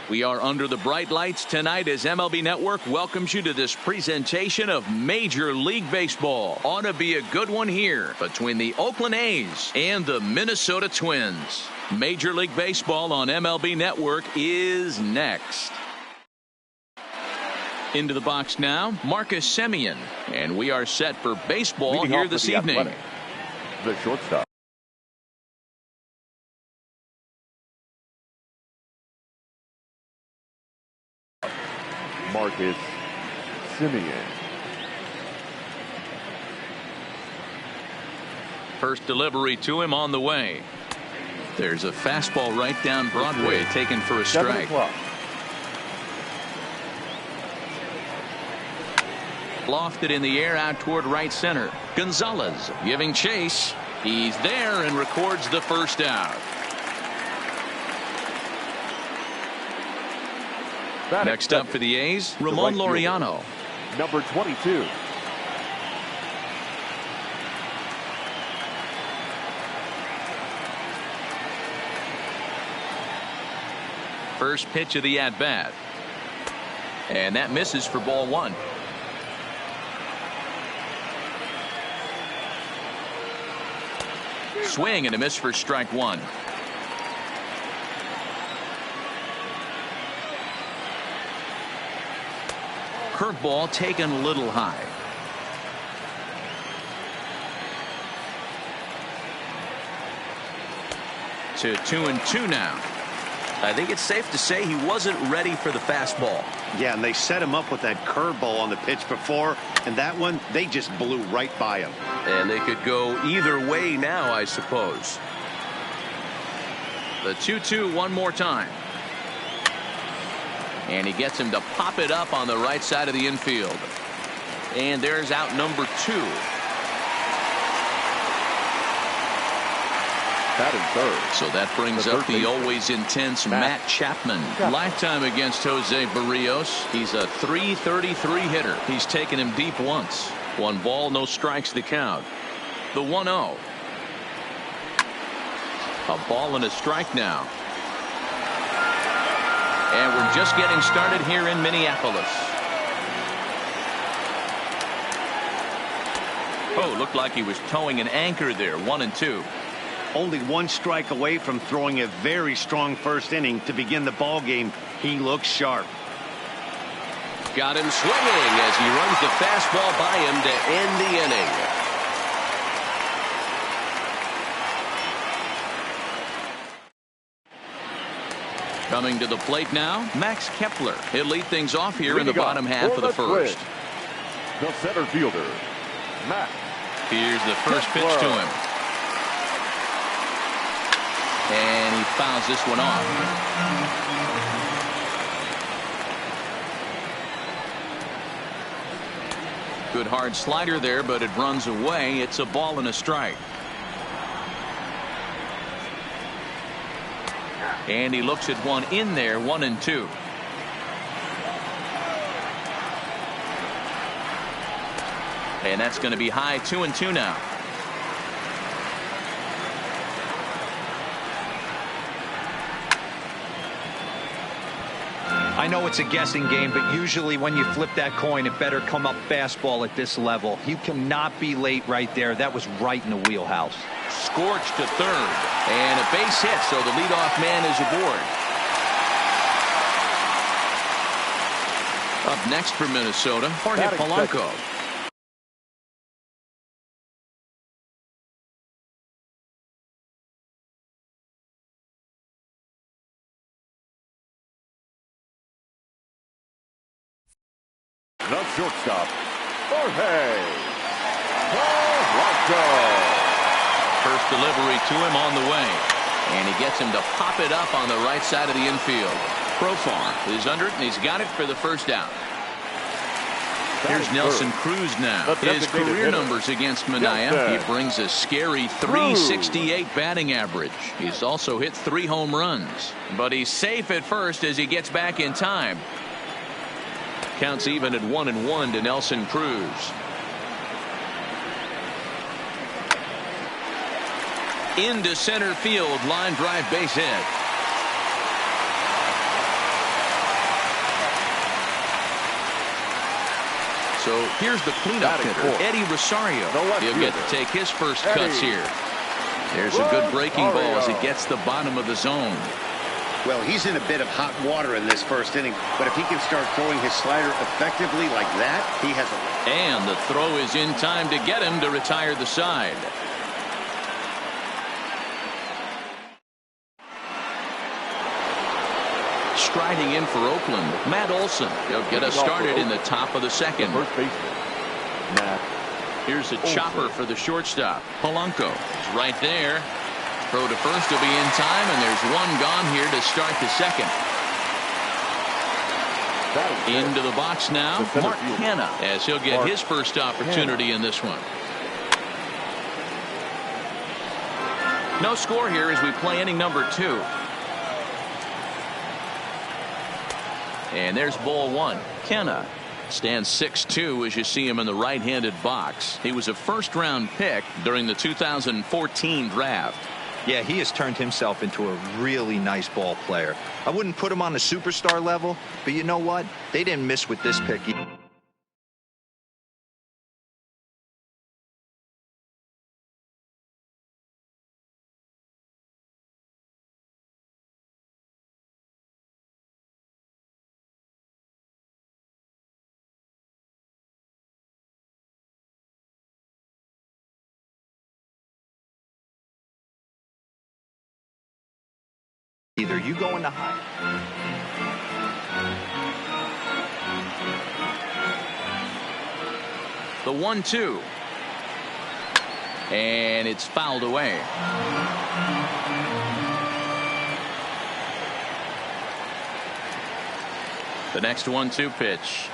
We are under the bright lights tonight as MLB Network welcomes you to this presentation of Major League Baseball. Ought to be a good one here between the Oakland A's and the Minnesota Twins. Major League Baseball on MLB Network is next. Into the box now, Marcus Semien. And we are set for baseball here this evening. Athletic, the shortstop. Marcus Semien. First delivery to him on the way. There's a fastball right down Broadway taken for a strike. Lofted in the air out toward right center. Gonzalez giving chase. He's there and records the first out. Next up for the A's, Ramon Laureano. Number 22. First pitch of the at-bat. And that misses for ball one. Swing and a miss for strike one. Curveball taken a little high. To 2-2 now. I think it's safe to say he wasn't ready for the fastball. Yeah, and they set him up with that curveball on the pitch before, and that one, they just blew right by him. And they could go either way now, I suppose. The 2-2 one more time. And he gets him to pop it up on the right side of the infield. And there's out number 2. Batting third. So that brings up the always intense Matt Chapman. Lifetime against Jose Barrios. He's a .333 hitter. He's taken him deep once. 1 ball, no strikes the count. The 1-0. A ball and a strike now. And we're just getting started here in Minneapolis. Oh, looked like he was towing an anchor there. 1-2. Only 1 strike away from throwing a very strong first inning to begin the ball game. He looks sharp. Got him swinging as he runs the fastball by him to end the inning. Coming to the plate now, Max Kepler. He'll lead things off here in the bottom half of the first. The center fielder, Max. Here's the first pitch to him. And he fouls this one off. Good hard slider there, but it runs away. It's a ball and a strike. And he looks at one in there. 1-2. And that's going to be high. 2-2 now. I know it's a guessing game, but usually when you flip that coin, it better come up fastball at this level. You cannot be late right there. That was right in the wheelhouse. Scorched to third. And a base hit, so the leadoff man is aboard. Up next for Minnesota, Jorge Polanco. The shortstop, Jorge Polanco. First delivery to him on the way. And he gets him to pop it up on the right side of the infield. Profar is under it, and he's got it for the first out. Here's Nelson Cruz now. His career numbers against Manaea. He brings a scary .368 batting average. He's also hit 3 home runs. But he's safe at first as he gets back in time. Counts even at 1-1 to Nelson Cruz. Into center field, line drive base hit. So here's the cleanup hitter, Eddie Rosario. He'll get to take his first cuts here. There's a good breaking ball as he gets the bottom of the zone. Well, he's in a bit of hot water in this first inning, but if he can start throwing his slider effectively like that, he has a... And the throw is in time to get him to retire the side. Striding in for Oakland, Matt Olson. He'll get us started in the top of the second. First baseman, Matt. Here's a chopper for the shortstop. Polanco is right there. Throw to first will be in time, and there's one gone here to start the second. Into the box now, Mark Hanna, as he'll get his first opportunity in this one. No score here as we play inning number 2. And there's ball 1. Kenna stands 6'2" as you see him in the right-handed box. He was a first-round pick during the 2014 draft. Yeah, he has turned himself into a really nice ball player. I wouldn't put him on the superstar level, but you know what? They didn't miss with this pick. Either you go in the high. The 1-2. And it's fouled away. The next 1-2 pitch.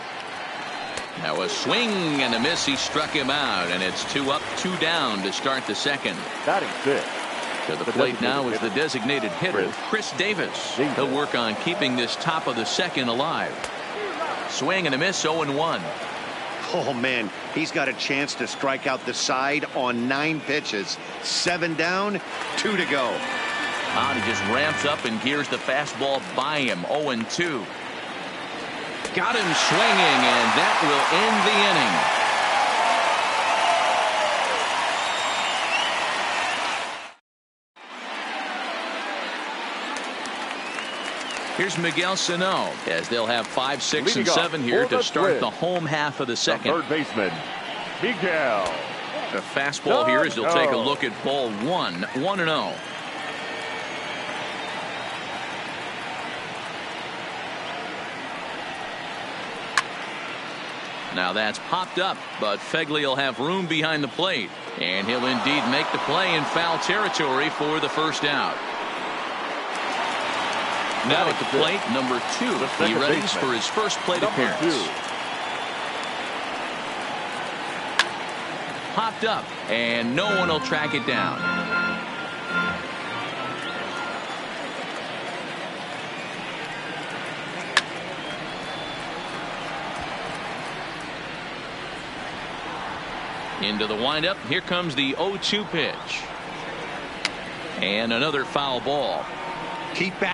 Now a swing and a miss. He struck him out, and it's 2 up, 2 down to start the second. Batting 6. To the plate now is the designated hitter, Chris Davis. He'll work on keeping this top of the second alive. Swing and a miss, 0-1. Oh, man, he's got a chance to strike out the side on 9 pitches. 7 down, 2 to go. He just ramps up and gears the fastball by him, 0-2. Got him swinging, and that will end the inning. Here's Miguel Sano as they'll have 5, 6, and 7 here to start the home half of the second. Third baseman, Miguel. The fastball here as they'll take a look at ball 1, 1-0. Now that's popped up, but Fegley will have room behind the plate, and he'll indeed make the play in foul territory for the first out. Now at the plate, number 2. He readies for his first plate appearance. Popped up, and no one will track it down. Into the windup. Here comes the 0-2 pitch. And another foul ball. Keep back.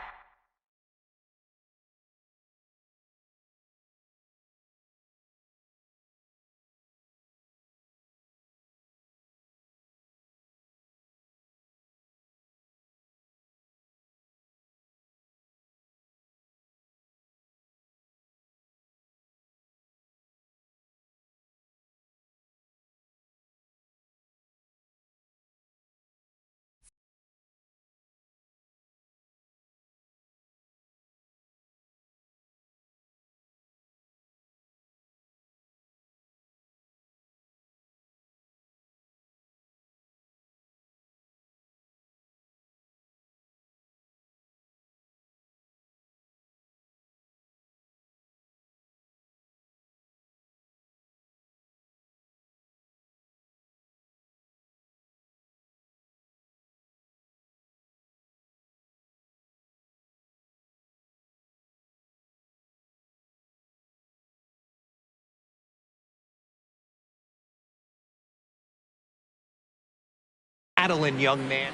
Adeline, young man.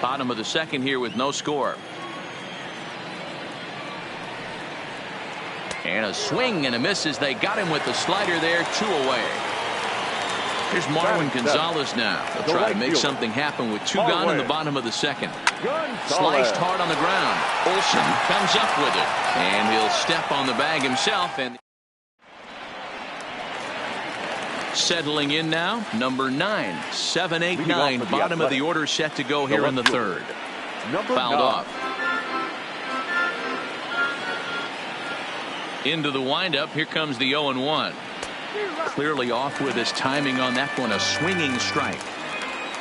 Bottom of the second here with no score. And a swing and a miss as they got him with the slider there. 2 away. Here's Marwin Gonzalez now. They'll try to make something happen with 2 gone in the bottom of the second. Sliced hard on the ground. Olsen comes up with it. And he'll step on the bag himself. And settling in now, number 9. 7, 8, 9. Bottom of the order set to go here in the third. Fouled off. Into the windup. Here comes the 0-1. Clearly off with his timing on that one. A swinging strike.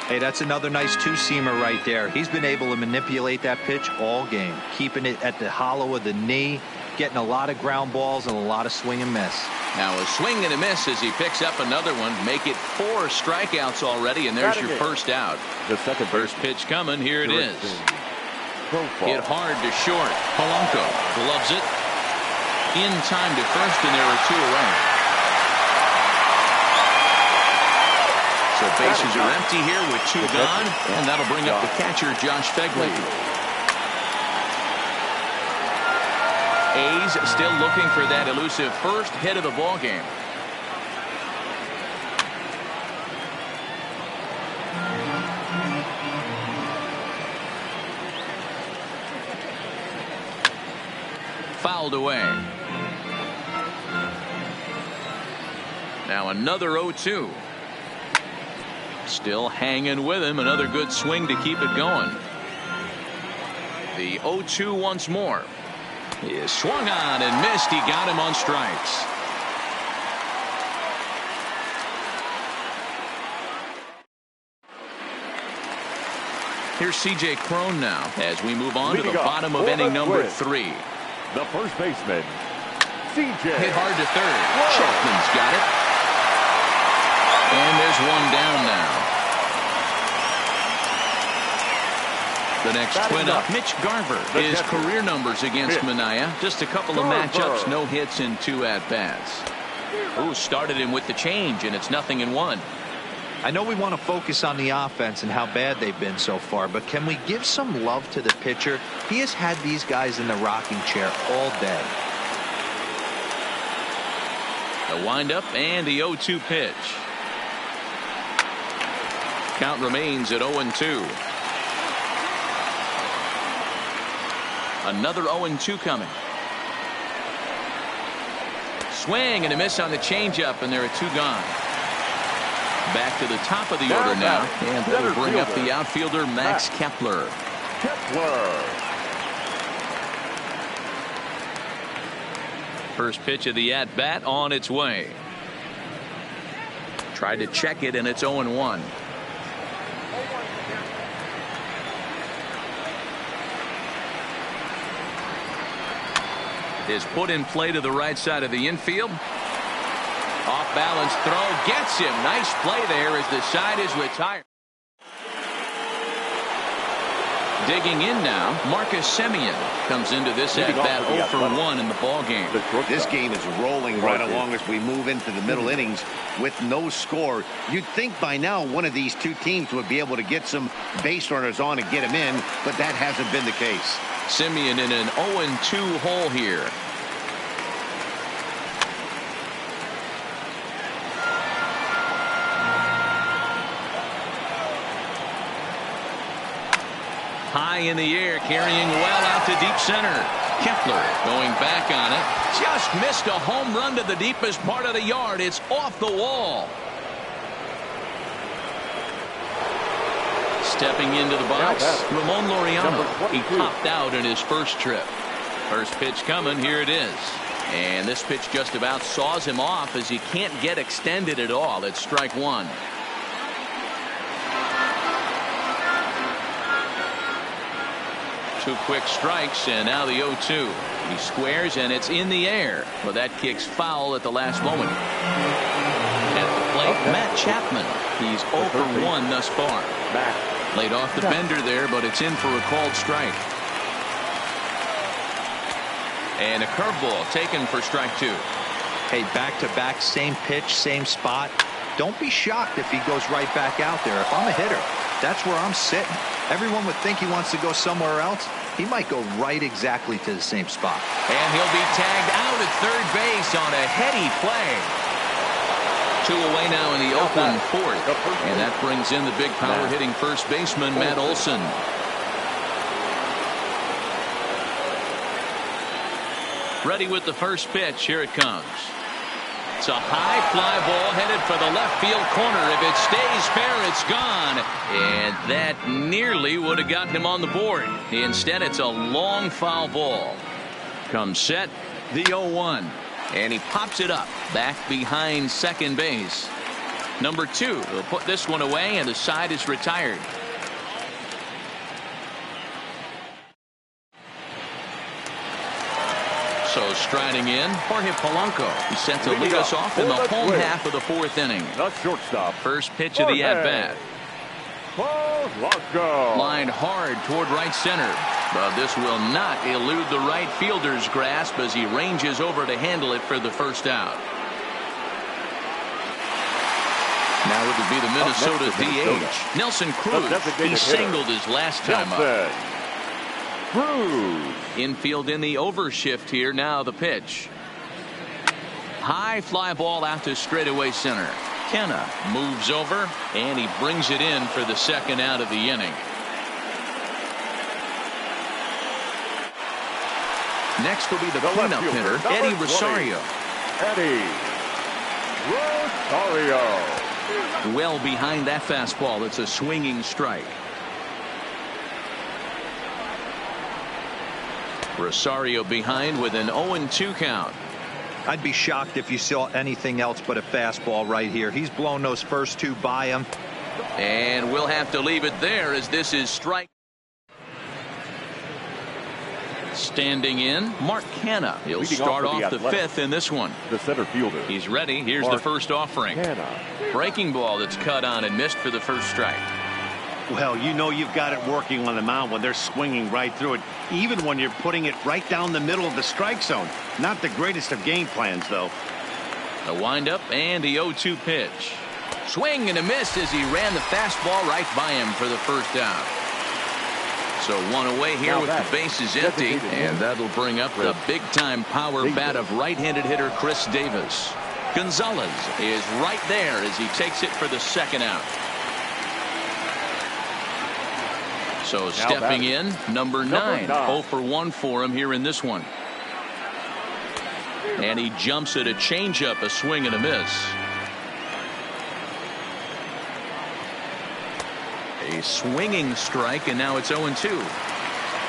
Hey, that's another nice two-seamer right there. He's been able to manipulate that pitch all game, keeping it at the hollow of the knee, getting a lot of ground balls and a lot of swing and miss. Now a swing and a miss as he picks up another one. Make it 4 strikeouts already, and there's your first out. The first pitch coming. Here it is. Hit hard to short. Polanco gloves it. In time to first, and there are 2 away. So bases are empty here with 2 gone, and that'll bring up the catcher, Josh Fegley. A's still looking for that elusive first hit of the ball game. Fouled away. Now another 0-2. Still hanging with him. Another good swing to keep it going. The 0-2 once more. He is swung on and missed. He got him on strikes. Here's C.J. Cron now as we move on to the bottom of inning number 3. The first baseman, C.J. Hit hard to third. Chapman's got it. And there's 1 down now. The next twin up, Mitch Garver. His career numbers against Mania. Just a couple of matchups, no hits and 2 at-bats. Ooh, started him with the change, and it's 0-1. I know we want to focus on the offense and how bad they've been so far, but can we give some love to the pitcher? He has had these guys in the rocking chair all day. The windup and the 0-2 pitch. Count remains at 0-2. Another 0-2 coming. Swing and a miss on the changeup, and there are 2 gone. Back to the top of the order now, and that'll bring up the outfielder Max Kepler. First pitch of the at-bat on its way. Tried to check it, and it's 0-1. Is put in play to the right side of the infield. Off balance throw gets him. Nice play there as the side is retired. Digging in now, Marcus Semien comes into this at bat 0 for 1 in the ball game. This game is rolling right along as we move into the middle innings with no score. You'd think by now one of these 2 teams would be able to get some base runners on and get them in, but that hasn't been the case. Semien in an 0-2 hole here. High in the air, carrying well out to deep center. Kepler going back on it. Just missed a home run to the deepest part of the yard. It's off the wall. Stepping into the box, Ramon Laureano. He popped out in his first trip. First pitch coming. Here it is. And this pitch just about saws him off as he can't get extended at all. It's strike 1. Two quick strikes, and now the 0-2. He squares, and it's in the air. Well, that kicks foul at the last moment. At the plate, Matt Chapman. He's 0 for 1 thus far. Laid off the bender there, but it's in for a called strike. And a curveball taken for strike 2. Hey, back-to-back, same pitch, same spot. Don't be shocked if he goes right back out there. If I'm a hitter, that's where I'm sitting. Everyone would think he wants to go somewhere else. He might go right exactly to the same spot. And he'll be tagged out at third base on a heady play. 2 away now in the Oakland fourth. And that brings in the big power hitting first baseman, Matt Olson. Ready with the first pitch. Here it comes. It's a high fly ball headed for the left field corner. If it stays fair, it's gone. And that nearly would have gotten him on the board. Instead, it's a long foul ball. Comes set, the 0-1. And he pops it up back behind second base. Number 2 will put this one away, and the side is retired. So striding in, Jorge Polanco. He's set to lead us off in the home half of the fourth inning. The shortstop. First pitch of the at-bat. Polanco. Lined hard toward right center. But this will not elude the right fielder's grasp as he ranges over to handle it for the first out. Now it would be the Minnesota DH. Nelson Cruz. He singled his last time up. Cruz. Infield in the overshift here. Now the pitch. High fly ball out to straightaway center. Kenna moves over, and he brings it in for the second out of the inning. Next will be the cleanup hitter, Eddie Rosario. Eddie Rosario. Well behind that fastball. It's a swinging strike. Rosario behind with an 0-2 count. I'd be shocked if you saw anything else but a fastball right here. He's blown those first 2 by him. And we'll have to leave it there as this is strike. Standing in, Mark Canha. He'll start off the 5th in this one. The center fielder. He's ready. Here's the first offering. Breaking ball that's cut on and missed for the first strike. Well, you know you've got it working on the mound when they're swinging right through it, even when you're putting it right down the middle of the strike zone. Not the greatest of game plans, though. A windup and the 0-2 pitch. Swing and a miss as he ran the fastball right by him for the first out. So 1 away here with the bases empty, and that'll bring up the big-time power bat of right-handed hitter Chris Davis. Gonzalez is right there as he takes it for the second out. So stepping in, number 9. 0 for 1 for him here in this one. And he jumps at a changeup, a swing and a miss. A swinging strike, and now it's 0-2.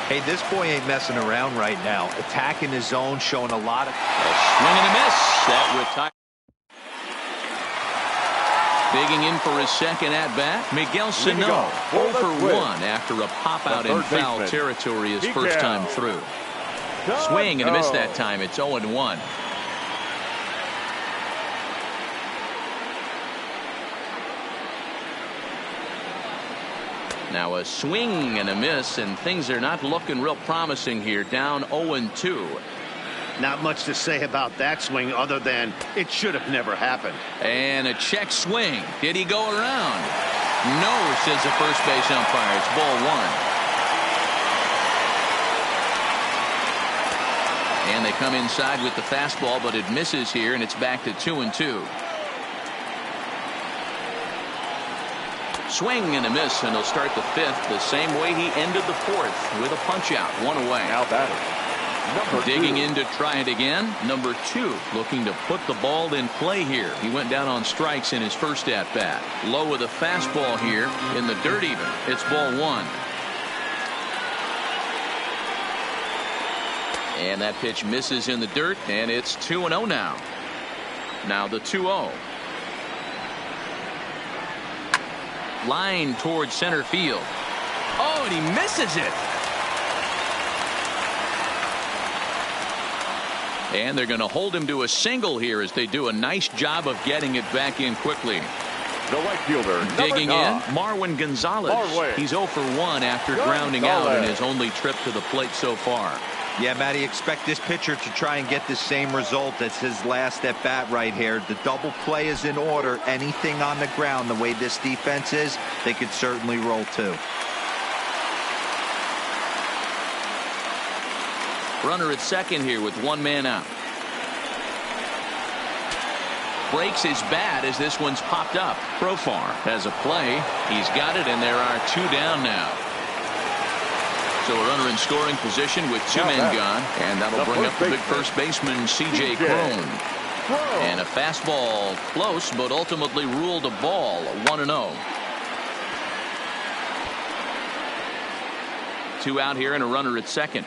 Hey, this boy ain't messing around right now. Attacking his zone, showing a lot of... A swing and a miss. That retired. Digging in for his second at-bat, Miguel Sano. 0 for 1 after a pop-out in foul territory his first time through. Swing and a miss that time. It's 0-1. Now a swing and a miss, and things are not looking real promising here. Down 0-2. Not much to say about that swing other than it should have never happened. And a check swing. Did he go around? No, says the first base umpire. It's ball 1. And they come inside with the fastball, but it misses here, and it's back to 2-2. Swing and a miss, and he'll start the 5th the same way he ended the 4th with a punch out. 1 away. Now batter. Digging in to try it again. Number 2 looking to put the ball in play here. He went down on strikes in his first at bat. Low with a fastball here in the dirt even. It's ball 1. And that pitch misses in the dirt, and it's 2-0 now. Now the 2-0. Line towards center field. Oh, and he misses it. And they're going to hold him to a single here as they do a nice job of getting it back in quickly. The right fielder. Digging in, Marwin Gonzalez. He's 0 for 1 after grounding out in his only trip to the plate so far. Yeah, Matty, expect this pitcher to try and get the same result as his last at bat right here. The double play is in order. Anything on the ground, the way this defense is, they could certainly roll too. Runner at second here with one man out. Breaks his bat as this one's popped up. Profar has a play. He's got it, and there are two down now. So a runner in scoring position with two men gone, and that'll bring up the big first baseman, C.J. Cron. And a fastball close, but ultimately ruled a ball, 1-0. Two out here and a runner at second.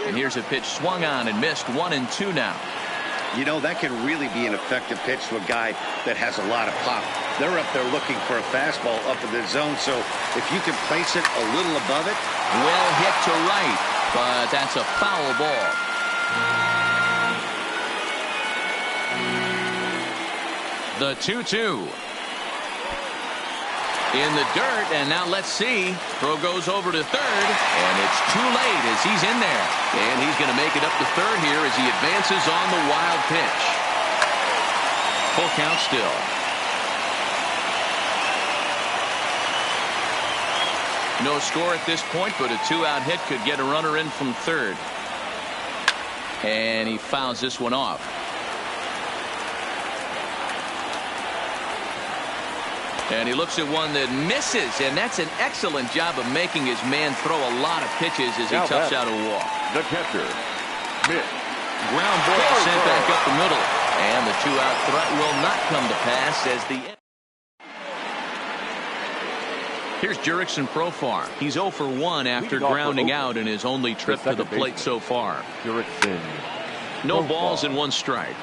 And here's a pitch swung on and missed, 1-2 now. You know, that can really be an effective pitch to a guy that has a lot of pop. They're up there looking for a fastball up in the zone, so if you can place it a little above it. Well hit to right, but that's a foul ball. The 2-2. In the dirt, and now let's see. Throw goes over to third, and it's too late as he's in there. And he's going to make it up to third here as he advances on the wild pitch. Full count still. No score at this point, but a two-out hit could get a runner in from third. And he fouls this one off. And he looks at one that misses, and that's an excellent job of making his man throw a lot of pitches as he toughs out a walk. The catcher, Mitch. Ground ball sent back up the middle, and the two-out threat will not come to pass as the. Here's Jurickson Profar. He's 0 for 1 after grounding out in his only trip to the plate so far. Jurickson. No balls and one strike.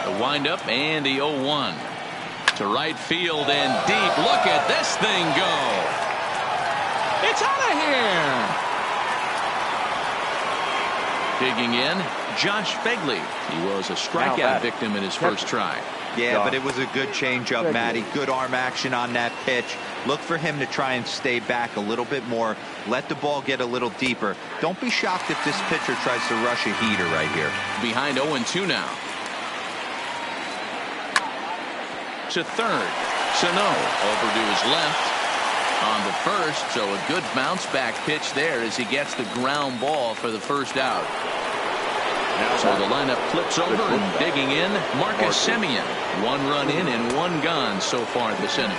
The windup and the 0-1 to right field and deep. Look at this thing go. It's out of here. Digging in, Josh Begley. He was a strikeout victim in his first try. Yeah, but it was a good changeup, Matty. Good arm action on that pitch. Look for him to try and stay back a little bit more. Let the ball get a little deeper. Don't be shocked if this pitcher tries to rush a heater right here. Behind 0-2 now. To third. Sano over to his left on the first, so a good bounce back pitch there as he gets the ground ball for the first out. So the lineup flips over and digging in, Marcus Semien. 1 run in and 1 gone so far this inning.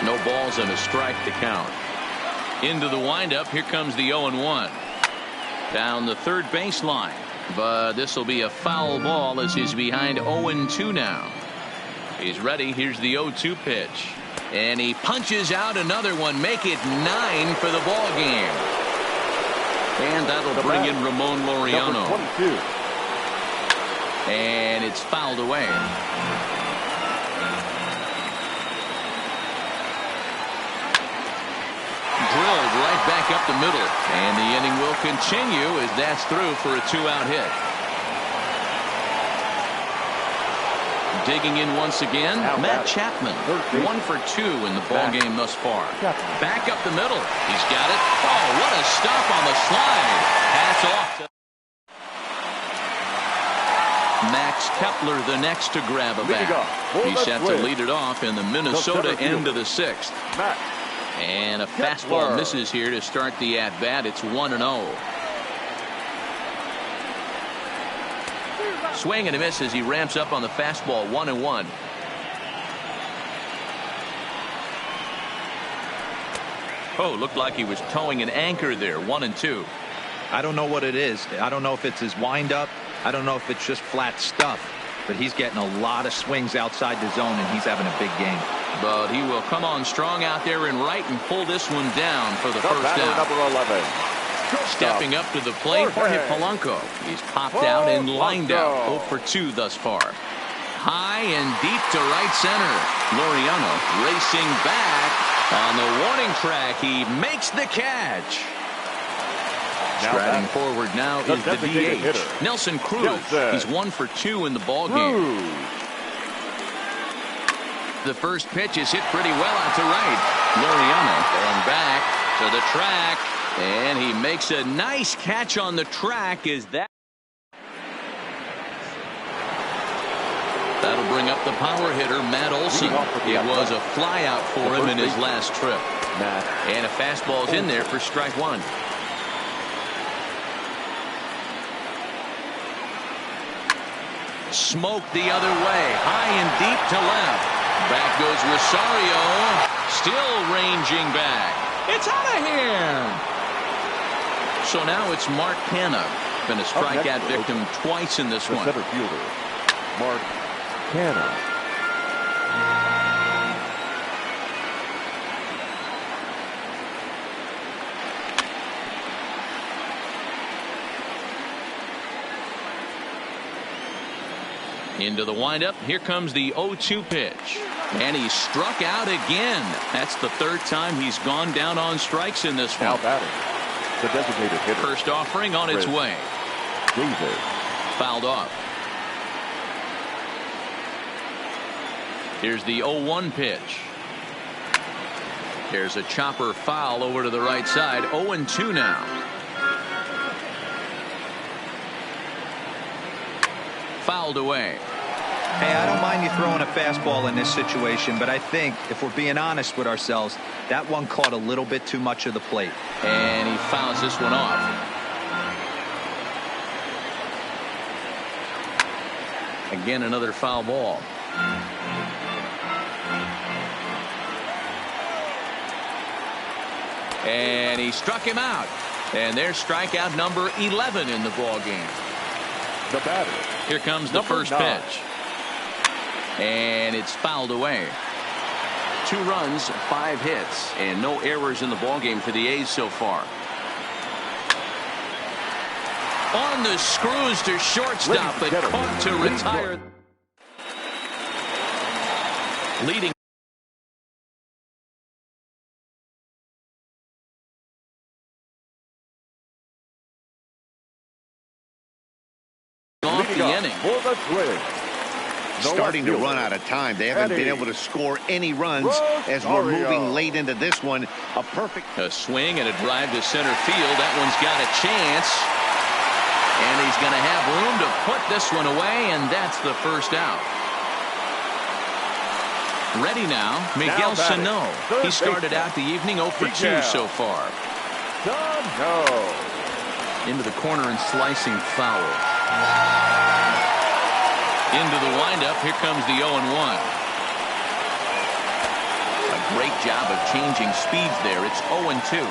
No balls and a strike to count. Into the windup, here comes the 0-1. Down the third baseline, but this will be a foul ball as he's behind 0-2 now. He's ready. Here's the 0-2 pitch. And he punches out another one. Make it 9 for the ball game. And that'll bring in Ramon Laureano. And it's fouled away. Drilled right back up the middle. And the inning will continue as that's through for a 2-out hit. Digging in once again, Matt Chapman. 1 for 2 in the ball game thus far. Back up the middle. He's got it. Oh, what a stop on the slide. Hats off to Max Kepler, the next to grab a bat. He's set to lead it off in the Minnesota end of the 6th. And a fastball misses here to start the at-bat. It's 1-0. Swing and a miss as he ramps up on the fastball. 1-1. Oh, looked like he was towing an anchor there. 1-2. I don't know what it is. I don't know if it's his windup. I don't know if it's just flat stuff. But he's getting a lot of swings outside the zone, and he's having a big game. But he will come on strong out there in right and pull this one down for the first down. Number 11. Stepping up to the plate, Jorge Polanco. He's popped out and lined out. 0 for 2 thus far. High and deep to right center. Laureano racing back on the warning track. He makes the catch. Striding forward now is the DH, Nelson Cruz. He's 1 for 2 in the ball game. The first pitch is hit pretty well out to right. Laureano going back to the track. And he makes a nice catch on the track. Is that That'll bring up the power hitter, Matt Olson. It was a flyout for him in his last trip. And a fastball's in there for strike one. Smoked the other way, high and deep to left. Back goes Rosario, still ranging back. It's out of here. So now it's Mark Canha. Been a strikeout victim twice in this one. Center fielder, Mark Canha. Into the windup. Here comes the 0-2 pitch. And he struck out again. That's the third time he's gone down on strikes in this one. Now batting, the designated hitter. First offering on its way. Davis. Fouled off. Here's the 0-1 pitch. There's a chopper foul over to the right side. 0-2 now. Fouled away. Hey, I don't mind you throwing a fastball in this situation, but I think if we're being honest with ourselves, that one caught a little bit too much of the plate. And he fouls this one off. Again, another foul ball. And he struck him out. And there's strikeout number 11 in the ball game. The batter. Here comes the first pitch. And it's fouled away. 2 runs, 5 hits, and no errors in the ball game for the A's so far. On the screws to shortstop, but caught to retire. Leading off the inning. For the Twins. Starting to run out of time. They haven't been able to score any runs as we're moving late into this one. A swing and a drive to center field. That one's got a chance. And he's going to have room to put this one away, and that's the first out. Ready now, Miguel Sano. He started out the evening 0 for 2 so far. Into the corner and slicing foul. Into the windup. Here comes the 0-1. A great job of changing speeds there. It's 0-2.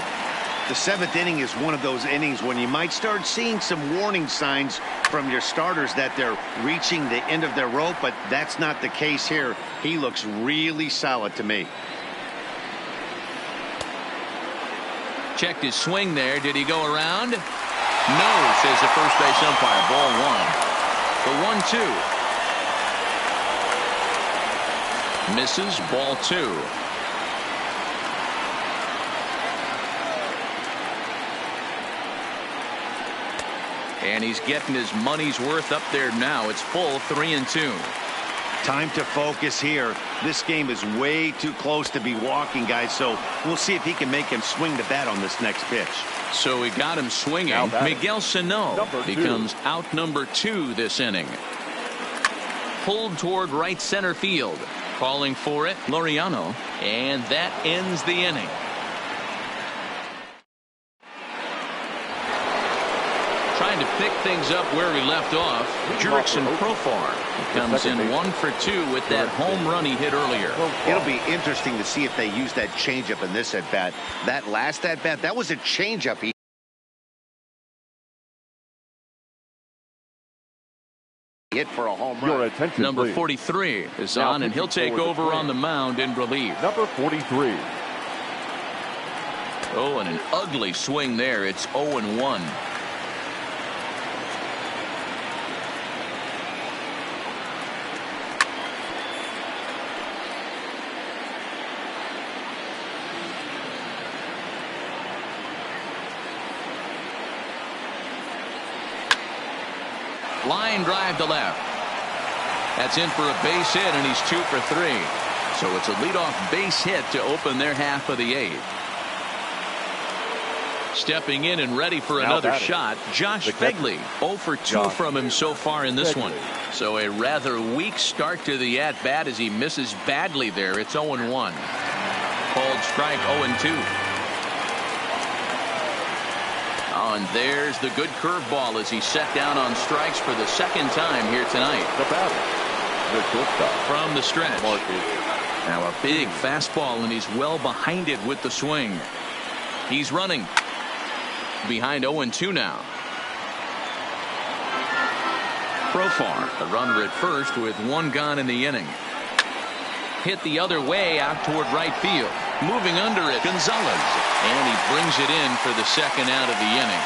The 7th inning is one of those innings when you might start seeing some warning signs from your starters that they're reaching the end of their rope, but that's not the case here. He looks really solid to me. Checked his swing there. Did he go around? No, says the first base umpire. Ball 1. The 1-2. Misses. Ball 2. And he's getting his money's worth up there now. It's full 3-2. Time to focus here. This game is way too close to be walking, guys, so we'll see if he can make him swing the bat on this next pitch. So he got him swinging. Miguel Sano becomes out number 2 this inning. Pulled toward right center field. Calling for it, Laureano, and that ends the inning. Trying to pick things up where we left off, Jurickson Profar comes in 1 for 2 with that home run he hit earlier. It'll be interesting to see if they use that changeup in this at-bat. That last at-bat, that was a changeup. He hit for a home run. Your attention, Number please. 43 is Now on, and he'll take over on the mound in relief. Number 43. Oh, and an ugly swing there. It's 0-1. Line drive to left. That's in for a base hit, and he's 2 for 3. So it's a leadoff base hit to open their half of the 8th. Stepping in and ready for Now another batting. shot, Josh The catcher. Fegley. 0 for 2 Josh from him so far in this Fegley. one. So a rather weak start to the at-bat as he misses badly there. It's 0-1. Called strike 0-2. Oh, and there's the good curveball as he's set down on strikes for the second time here tonight. The batter, the shortstop. From the stretch. Marcus. Now a big fastball, and he's well behind it with the swing. He's running. Behind 0-2 now. Profar, the runner at first with 1 gone in the inning. Hit the other way out toward right field. Moving under it, Gonzalez. And he brings it in for the second out of the inning.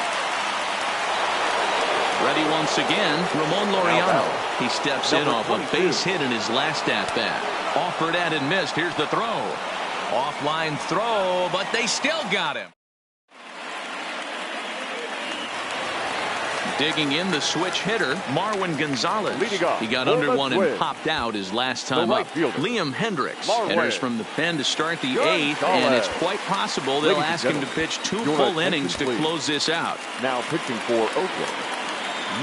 Ready once again, Ramon Laureano. He steps in off a base hit in his last at-bat. Offered at and missed. Here's the throw. Offline throw, but they still got him. Digging in, the switch hitter, Marwin Gonzalez. Leading off, He got for under the one and Twins, popped out his last time right up. fielder, Liam Hendricks Marwin enters from the pen to start the 8th, and it's quite possible they'll Ladies and ask him to gentlemen, pitch 2 your full attention, innings to please. close this out. Now pitching for Oakland,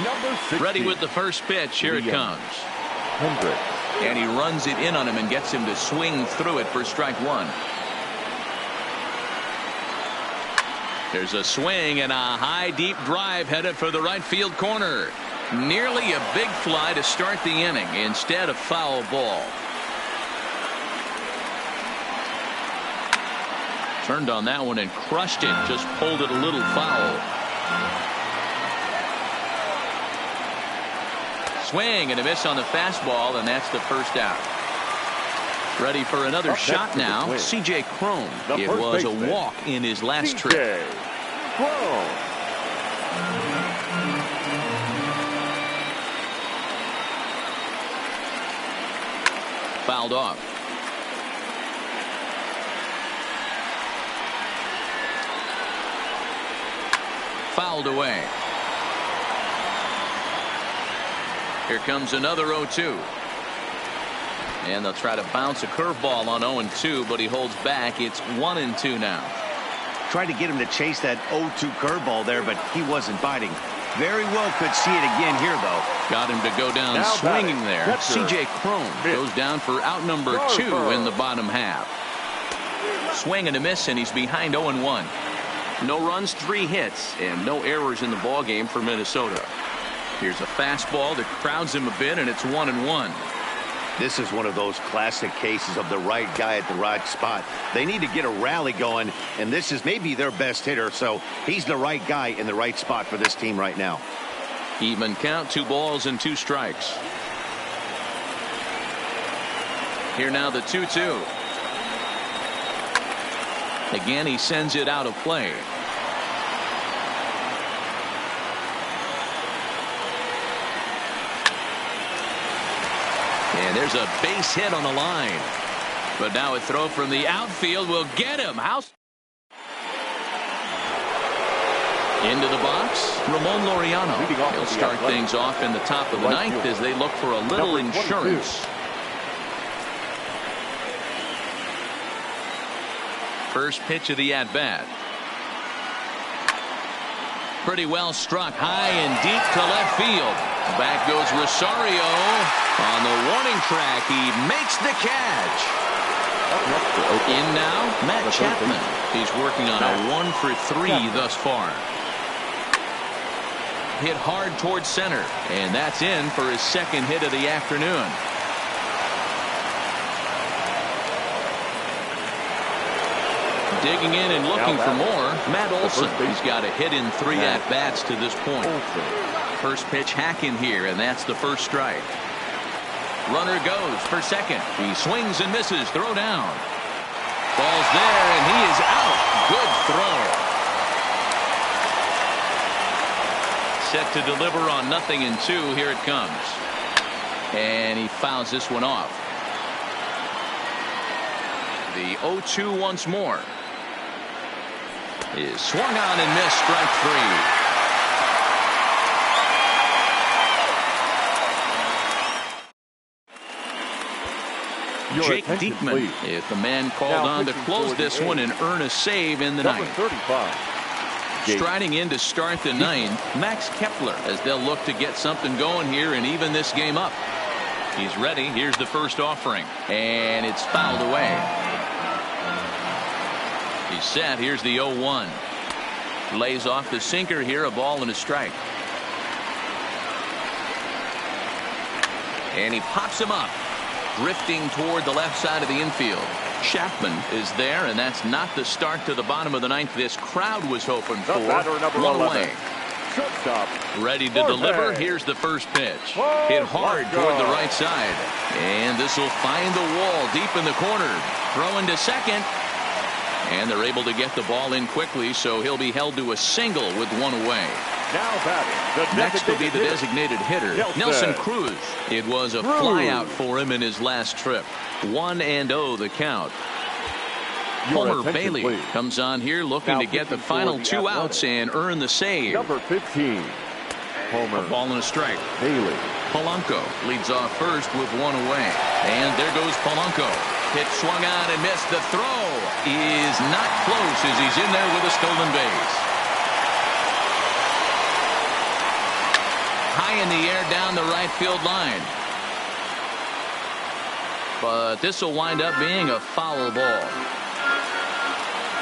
number 16. Ready with the first pitch. Here it Liam comes. Hendricks. And he runs it in on him and gets him to swing through it for strike 1. There's a swing and a high deep drive headed for the right field corner. Nearly a big fly to start the inning. Instead, a foul ball. Turned on that one and crushed it. Just pulled it a little foul. Swing and a miss on the fastball, and that's the first out. Ready for another shot now. C.J. Cron. It was a walk in his last trip. C.J. Cron. Fouled off. Fouled away. Here comes another 0-2. And they'll try to bounce a curveball on 0-2, but he holds back. It's 1-2 now. Tried to get him to chase that 0-2 curveball there, but he wasn't biting. Very well could see it again here, though. Got him to go down Now swinging batting, there. catcher, C.J. Cron goes down for out number 2 in the bottom half. Swing and a miss, and he's behind 0-1. No runs, 3 hits, and no errors in the ballgame for Minnesota. Here's a fastball that crowds him a bit, and it's 1-1. This is one of those classic cases of the right guy at the right spot. They need to get a rally going, and this is maybe their best hitter, so he's the right guy in the right spot for this team right now. Even count, 2 balls and 2 strikes. Here now the 2-2. Again, he sends it out of play. And there's a base hit on the line. But now a throw from the outfield will get him. House into the box. Ramon Laureano. He'll start things off in the top of the 9th as they look for a little insurance. First pitch of the at-bat. Pretty well struck high and deep to left field. Back goes Rosario. On the warning track, he makes the catch. In now, Matt Chapman. He's working on a 1 for 3 thus far. Hit hard towards center, and that's in for his second hit of the afternoon. Digging in and looking for more, Matt Olson. He's got a hit in 3 at-bats to this point. First pitch hacking here, and that's the first strike. Runner goes for second. He swings and misses. Throw down. Ball's there, and he is out. Good throw. Set to deliver on 0-2. Here it comes. And he fouls this one off. The 0-2 once more. Is swung on and missed. Strike 3. Jake Diekman is the man called on to close this one and earn a save in the 9th. 35. game. Striding in to start the ninth, Max Kepler, as they'll look to get something going here and even this game up. He's ready. Here's the first offering, and it's fouled away. He's set. Here's the 0-1. Lays off the sinker here, a ball and a strike. And he pops him up, drifting toward the left side of the infield. Chapman is there, and that's not the start to the bottom of the ninth this crowd was hoping for. One away. Shortstop. Ready to deliver. Here's the first pitch. Hit hard toward the right side. And this will find the wall deep in the corner. Throwing to second. And they're able to get the ball in quickly, so he'll be held to a single with one away. Now batting. Next will be the designated hitter, Nelson Cruz. It was a flyout for him in his last trip. 1-0 the count. Homer Bailey comes on here looking to get the final two outs and earn the save. Number 15. Homer. A ball and a strike. Bailey. Polanco leads off first with one away. And there goes Polanco. Hit swung on and missed. The throw is not close as he's in there with a stolen base. High in the air down the right field line. But this will wind up being a foul ball.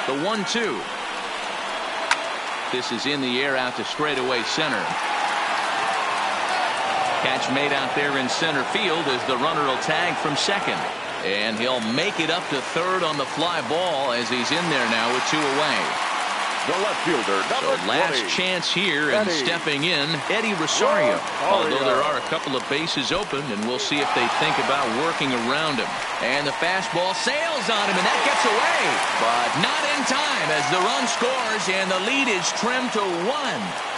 The 1-2. This is in the air out to straightaway center. Catch made out there in center field as the runner will tag from second. And he'll make it up to third on the fly ball as he's in there now with two away. The left fielder, number 20. Last chance here, and stepping in, Eddie Rosario. Although there are a couple of bases open, and we'll see if they think about working around him. And the fastball sails on him, and that gets away. But not in time as the run scores, and the lead is trimmed to 1.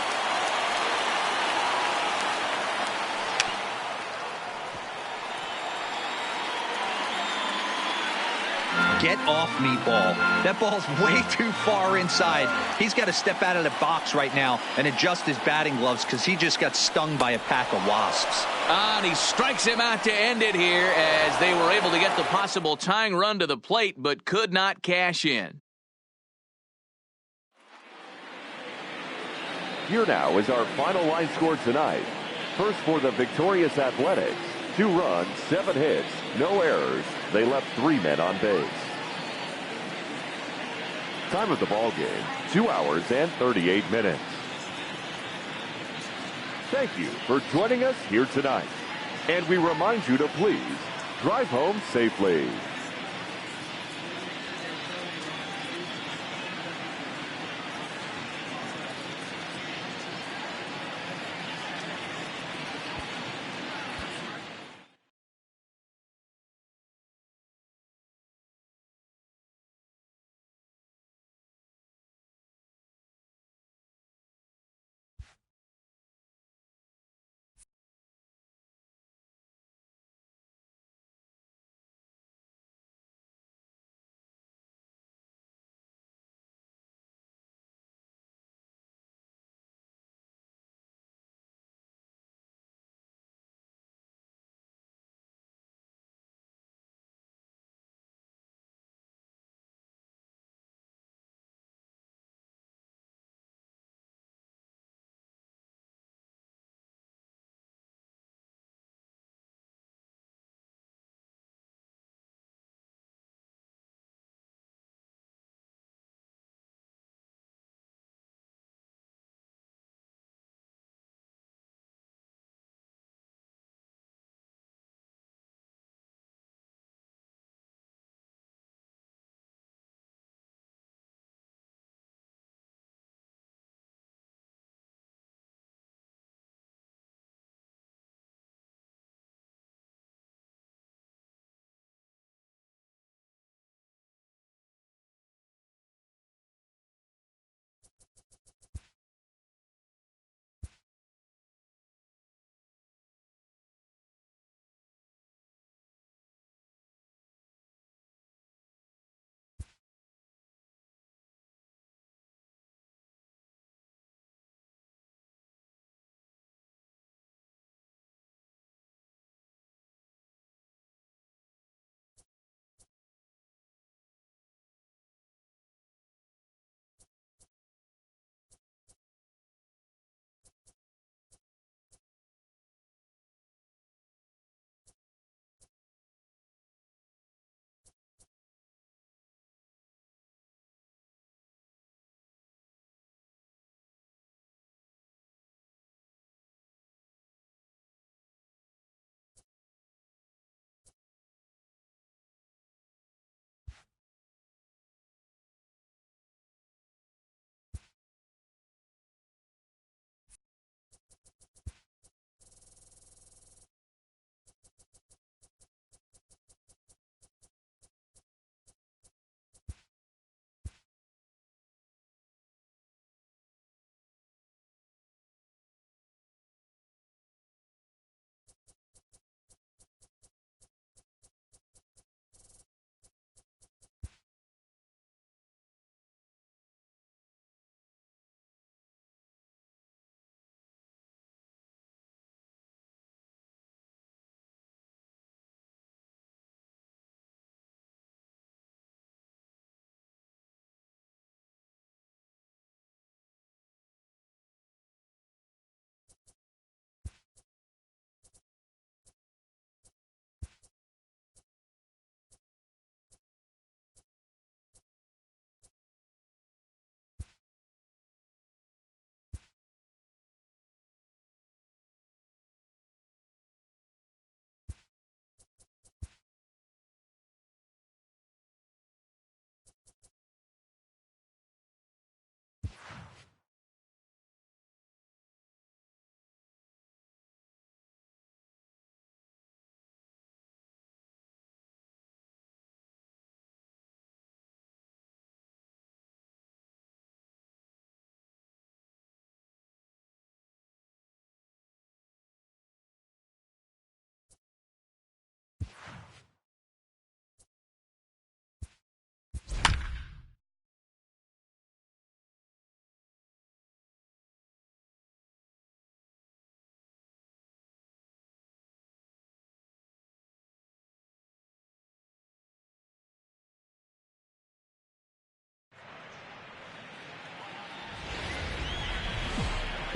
Get off me, ball. That ball's way too far inside. He's got to step out of the box right now and adjust his batting gloves because he just got stung by a pack of wasps. And he strikes him out to end it here as they were able to get the possible tying run to the plate but could not cash in. Here now is our final line score tonight. First for the victorious Athletics. 2 runs, 7 hits, no errors. They left 3 men on base. Time of the ball game, 2 hours and 38 minutes. Thank you for joining us here tonight. And we remind you to please drive home safely.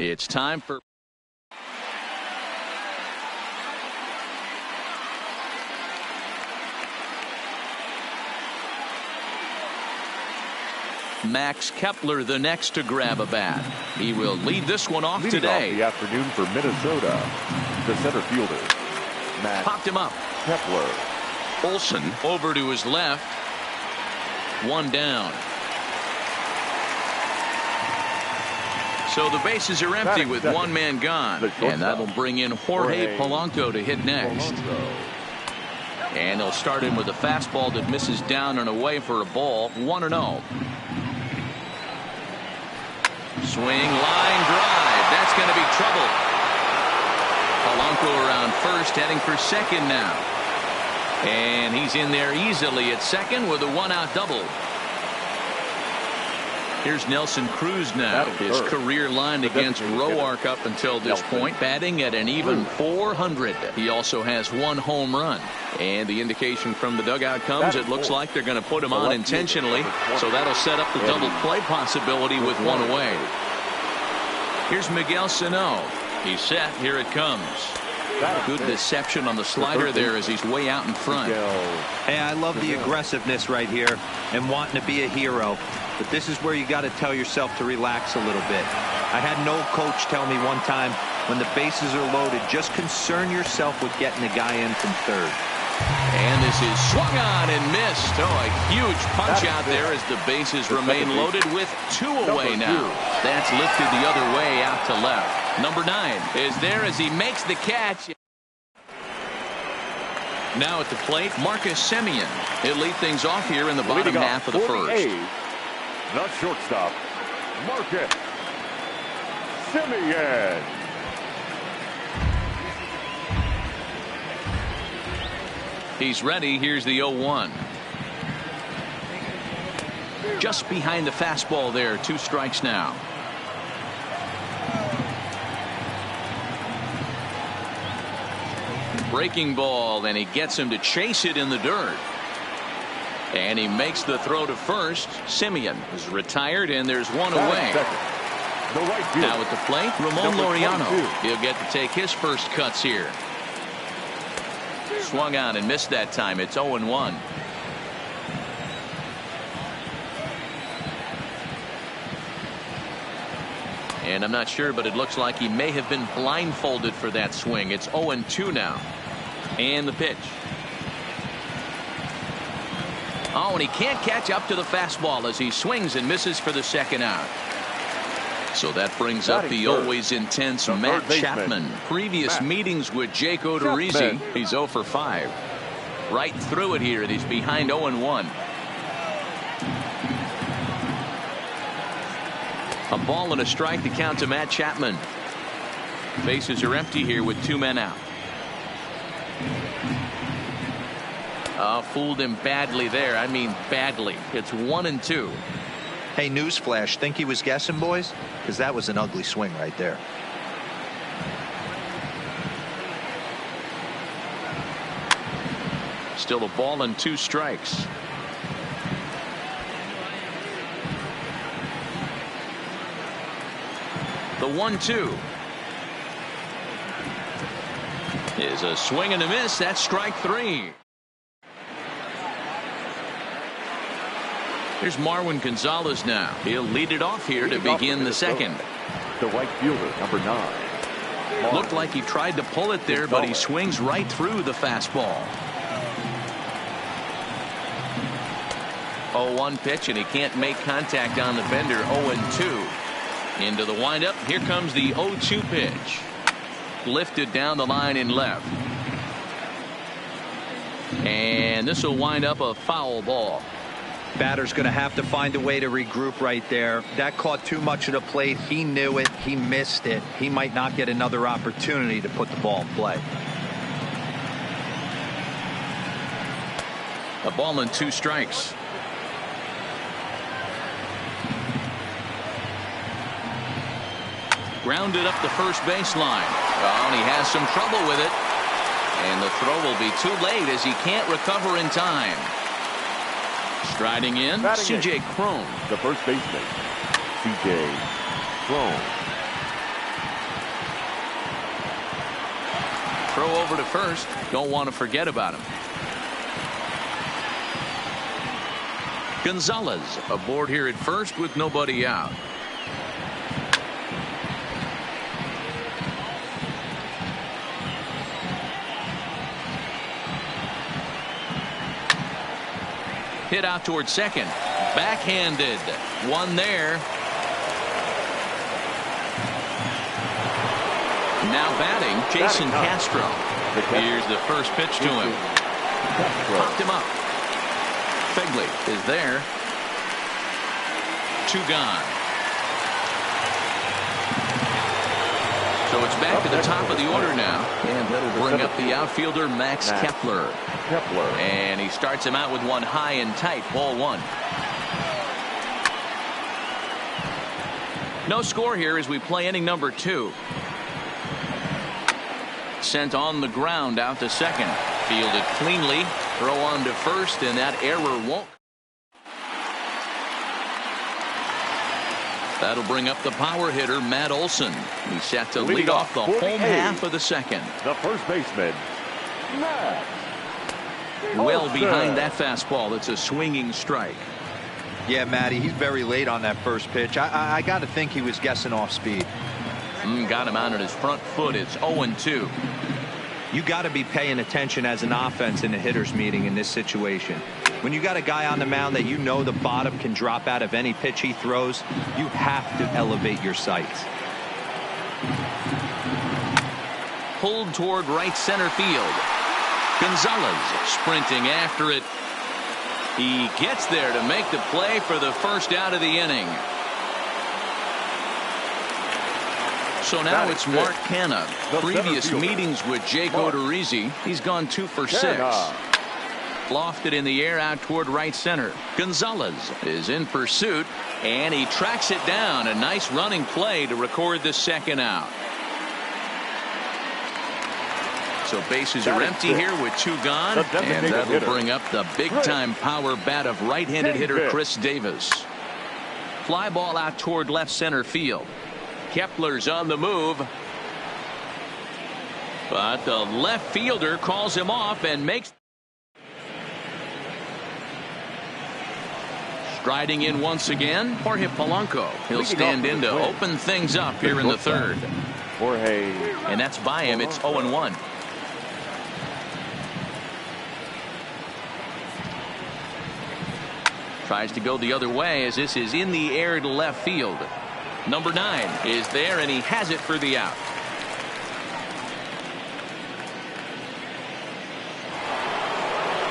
It's time for Max Kepler, the next to grab a bat. He will lead this one off Leading today. off the afternoon for Minnesota, the center fielder, Max Popped him up. Kepler. Olsen over to his left. One down. So the bases are empty with one man gone. And that'll bring in Jorge Polanco to hit next. And they'll start in with a fastball that misses down and away for a ball. 1-0. Swing, line drive. That's going to be trouble. Polanco around first, heading for second now. And he's in there easily at second with a one-out double. Here's Nelson Cruz now. His career line against Roark up until this point, batting at an even .400. He also has one home run. And the indication from the dugout comes, it looks like they're going to put him on intentionally. So that'll set up the double play possibility with one away. Here's Miguel Sano. He's set. Here it comes. Good deception on the slider there as he's way out in front. Hey, I love the aggressiveness right here and wanting to be a hero. But this is where you got to tell yourself to relax a little bit. I had no coach tell me one time, when the bases are loaded, just concern yourself with getting the guy in from third. And this is swung on and missed. Oh, a huge punch out there as the bases remain loaded with two away now. That's lifted the other way out to left. Number 9 is there as he makes the catch. Now at the plate, Marcus Semien. He'll lead things off here in the bottom half of the first. The shortstop, Marcus Semien. He's ready. Here's the 0-1. Just behind the fastball there. 2 strikes now. Breaking ball, and he gets him to chase it in the dirt. And he makes the throw to first. Semien is retired, and there's one away. Now at the plate, Ramon Laureano. He'll get to take his first cuts here. Swung on and missed that time. It's 0-1. And I'm not sure, but it looks like he may have been blindfolded for that swing. It's 0-2 now. And the pitch. Oh, and he can't catch up to the fastball as he swings and misses for the second out. So that brings up the always intense Matt Chapman. Previous meetings with Jake Odorizzi. He's 0 for 5. Right through it here, and he's behind 0-1. A ball and a strike to count to Matt Chapman. Bases are empty here with 2 men out. Fooled him badly there. I mean badly. It's 1-2. Hey, newsflash, think he was guessing, boys? Because that was an ugly swing right there. Still a ball and 2 strikes. The 1-2 is a swing and a miss. That's strike 3. Here's Marwin Gonzalez now. He'll lead it off here to begin the second. The right fielder, number 9. Looked like he tried to pull it there, but he swings right through the fastball. 0-1 pitch, and he can't make contact on the bender. 0-2. Into the windup. Here comes the 0-2 pitch. Lifted down the line in left. And this will wind up a foul ball. Batter's going to have to find a way to regroup right there. That caught too much of the plate. He knew it. He missed it. He might not get another opportunity to put the ball in play. A ball and 2 strikes. Grounded up the first baseline. Oh, and he has some trouble with it. And the throw will be too late as he can't recover in time. Striding in, C.J. Cron. The first baseman, C.J. Cron. Throw over to first. Don't want to forget about him. Gonzalez aboard here at first with nobody out. Hit out towards second. Backhanded. One there. Now batting, Jason Castro. Here's the first pitch to him. Popped him up. Fegley is there. 2 gone. So it's back to the top of the order now. And that'll bring up the outfielder Max Kepler. And he starts him out with one high and tight. Ball 1. No score here as we play inning number 2. Sent on the ground out to second. Fielded cleanly. Throw on to first, and that error won't. That'll bring up the power hitter Matt Olson. He's set to lead off the home half of the second. The first baseman, Matt well Olson. Behind that fastball. It's a swinging strike. Yeah, Matty, he's very late on that first pitch. I got to think he was guessing off speed. Got him out on his front foot. It's 0-2. You got to be paying attention as an offense in a hitter's meeting in this situation. When you got a guy on the mound that you know the bottom can drop out of any pitch he throws, you have to elevate your sights. Pulled toward right center field. Gonzalez sprinting after it. He gets there to make the play for the first out of the inning. So now it's Mark Canha. Previous meetings with Jake Odorizzi, he's gone 2 for 6. Lofted in the air out toward right center. Gonzalez is in pursuit, and he tracks it down. A nice running play to record the second out. So bases are empty here with 2 gone, and that'll bring up the big-time power bat of right-handed hitter Chris Davis. Fly ball out toward left center field. Kepler's on the move, but the left fielder calls him off and makes. Striding in once again, Jorge Polanco. He'll stand in to open things up here in the third. And that's by him. It's 0-1. Tries to go the other way as this is in the air to left field. Number 9 is there, and he has it for the out.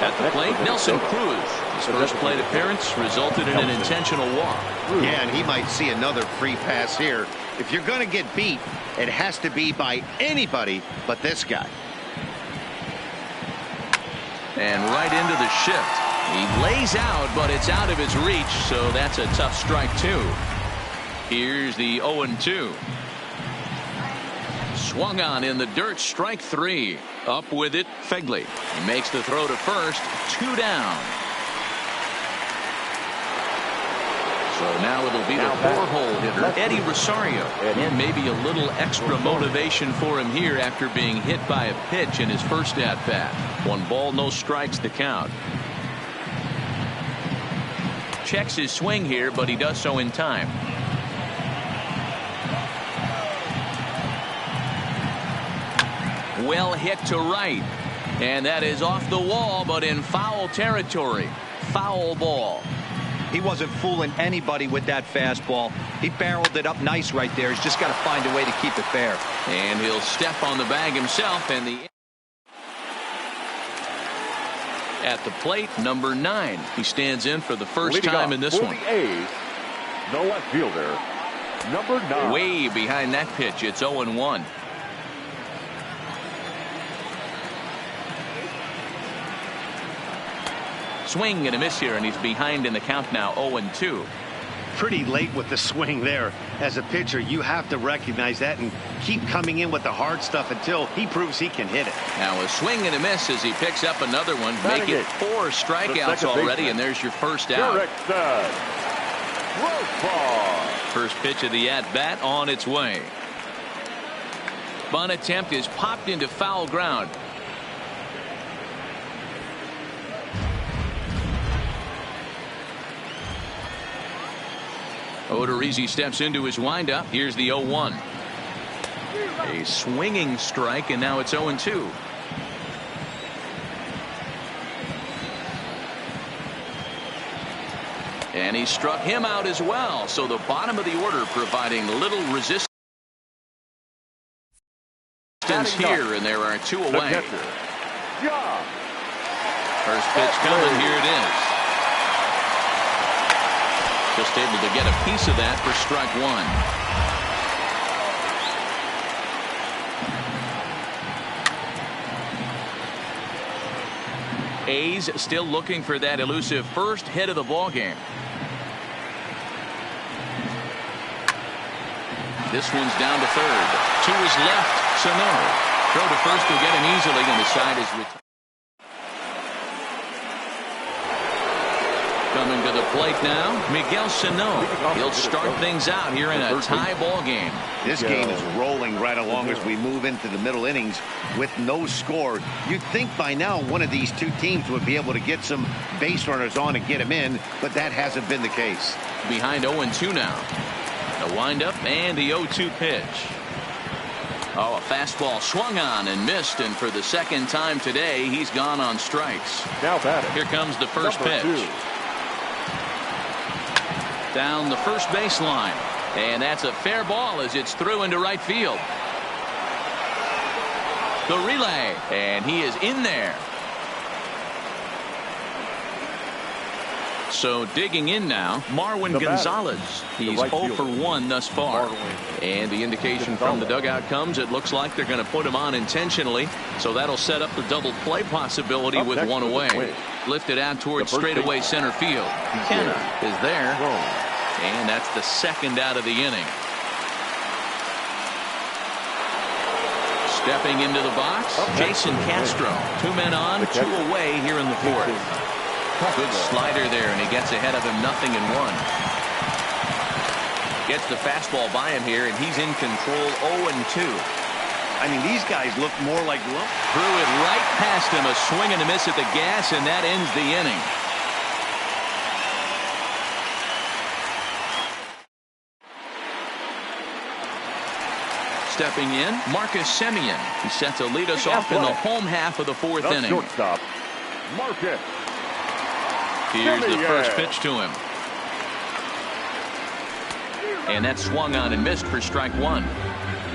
At the plate, Nelson Cruz. His first plate appearance resulted in an intentional walk. Yeah, and he might see another free pass here. If you're going to get beat, it has to be by anybody but this guy. And right into the shift. He lays out, but it's out of his reach, so that's a tough strike, too. Here's the 0-2. Swung on in the dirt, strike 3. Up with it, Fegley. He makes the throw to first, 2 down. So now it'll be the 4-hole hitter, Eddie Rosario. And maybe a little extra motivation for him here after being hit by a pitch in his first at-bat. 1 ball, no strikes to count. Checks his swing here, but he does so in time. Well hit to right, and that is off the wall, but in foul territory. Foul ball. He wasn't fooling anybody with that fastball. He barreled it up nice right there. He's just got to find a way to keep it fair. And he'll step on the bag himself, and at the plate, number 9. He stands in for the first time in this one. The left fielder, number 9. Way behind that pitch. It's 0-1. Swing and a miss here, and he's behind in the count now, 0-2. Pretty late with the swing there. As a pitcher, you have to recognize that and keep coming in with the hard stuff until he proves he can hit it. Now a swing and a miss as he picks up another one. Make it 4 strikeouts already, and there's your first out. First pitch of the at-bat on its way. Bunt attempt is popped into foul ground. Odorizzi steps into his windup. Here's the 0-1. A swinging strike, and now it's 0-2. And he struck him out as well. So the bottom of the order providing little resistance here, and there are 2 away. First pitch coming. Here it is. Just able to get a piece of that for strike 1. A's still looking for that elusive first hit of the ball game. This one's down to third. To his left, Sano. Throw to first will get him easily, and the side is retired. Coming to the plate now, Miguel Sano. He'll start things out here in a tie ball game. This game is rolling right along as we move into the middle innings with no score. You'd think by now one of these two teams would be able to get some base runners on and get them in, but that hasn't been the case. Behind 0-2 now. The windup and the 0-2 pitch. Oh, a fastball swung on and missed, and for the second time today, he's gone on strikes. Now batting. Here comes the first pitch. 2. Down the first baseline, and that's a fair ball as it's through into right field. The relay, and he is in there. So digging in now, Marwin Gonzalez. He's 0 for 1 thus far. And the indication from the dugout comes, it looks like they're going to put him on intentionally. So that'll set up the double play possibility with 1 away. Lifted out towards straightaway center field. Kenna is there. And that's the second out of the inning. Stepping into the box, Jason Castro. 2 men on, 2 away here in the 4th. Good slider there, and he gets ahead of him 0-1. Gets the fastball by him here, and he's in control 0-2. I mean, these guys look more like threw it right past him, a swing and a miss at the gas, and that ends the inning. Stepping in, Marcus Semien. He set to lead us off in the home half of the 4th inning. Shortstop, Marcus. Here's the first pitch to him. And that swung on and missed for strike 1.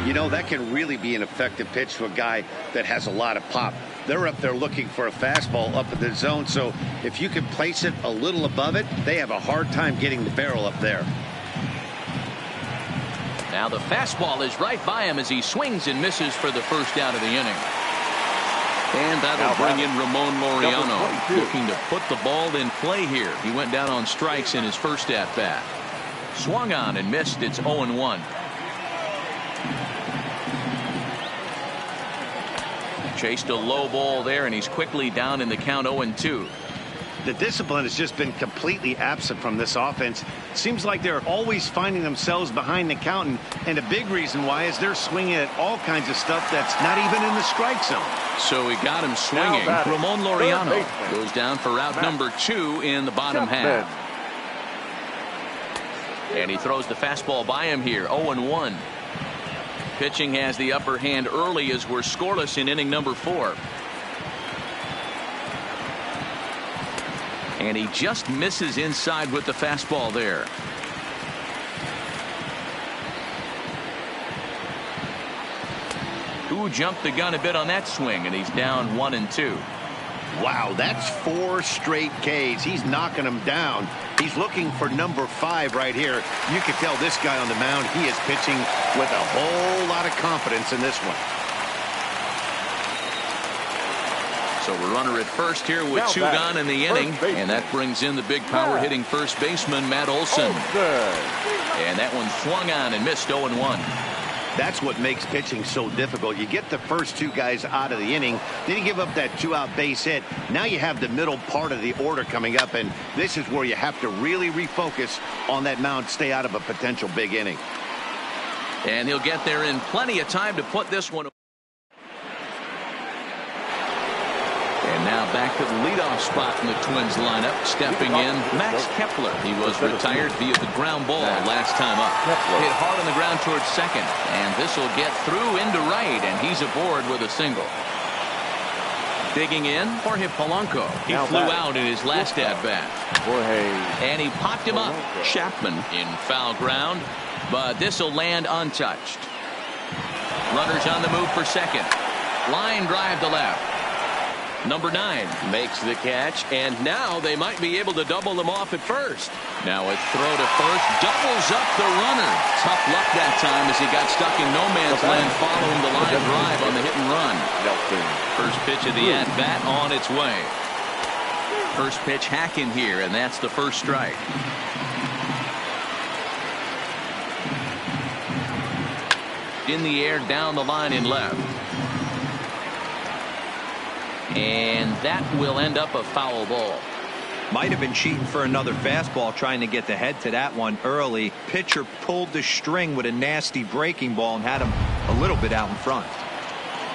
You know, that can really be an effective pitch to a guy that has a lot of pop. They're up there looking for a fastball up in the zone, so if you can place it a little above it, they have a hard time getting the barrel up there. Now the fastball is right by him as he swings and misses for the first out of the inning. And that'll bring in Ramon Laureano, looking to put the ball in play here. He went down on strikes in his first at-bat. Swung on and missed. It's 0-1. Chased a low ball there, and he's quickly down in the count 0-2. The discipline has just been completely absent from this offense. Seems like they're always finding themselves behind the count, and a big reason why is they're swinging at all kinds of stuff that's not even in the strike zone. So he got him swinging. Ramon Laureano goes down for out number 2 in the bottom half. And he throws the fastball by him here, 0-1. Pitching has the upper hand early as we're scoreless in inning number 4. And he just misses inside with the fastball there. Who jumped the gun a bit on that swing, and he's down 1-2. Wow, that's 4 straight Ks. He's knocking them down. He's looking for number 5 right here. You can tell this guy on the mound, he is pitching with a whole lot of confidence in this one. So we're runner at first here with 2 gone in the inning, and that brings in the big power hitting first baseman Matt Olson. And that one swung on and missed 0-1. That's what makes pitching so difficult. You get the first 2 guys out of the inning, then you give up that 2-out base hit. Now you have the middle part of the order coming up, and this is where you have to really refocus on that mound, stay out of a potential big inning. And he'll get there in plenty of time to put this one. And now back to the leadoff spot in the Twins lineup. Stepping in, Max Kepler. He was retired via the ground ball last time up. Hit hard on the ground towards second. And this will get through into right. And he's aboard with a single. Digging in, Jorge Polanco. He flew out in his last at-bat. And he popped him up. Chapman in foul ground. But this will land untouched. Runners on the move for second. Line drive to left. Number 9 makes the catch, and now they might be able to double them off at first. Now a throw to first doubles up the runner. Tough luck that time as he got stuck in no man's land following the line drive on the hit and run. First pitch of the at-bat on its way. First pitch hack in here, and that's the first strike. In the air, down the line in left. And that will end up a foul ball. Might have been cheating for another fastball, trying to get the head to that one early. Pitcher pulled the string with a nasty breaking ball and had him a little bit out in front.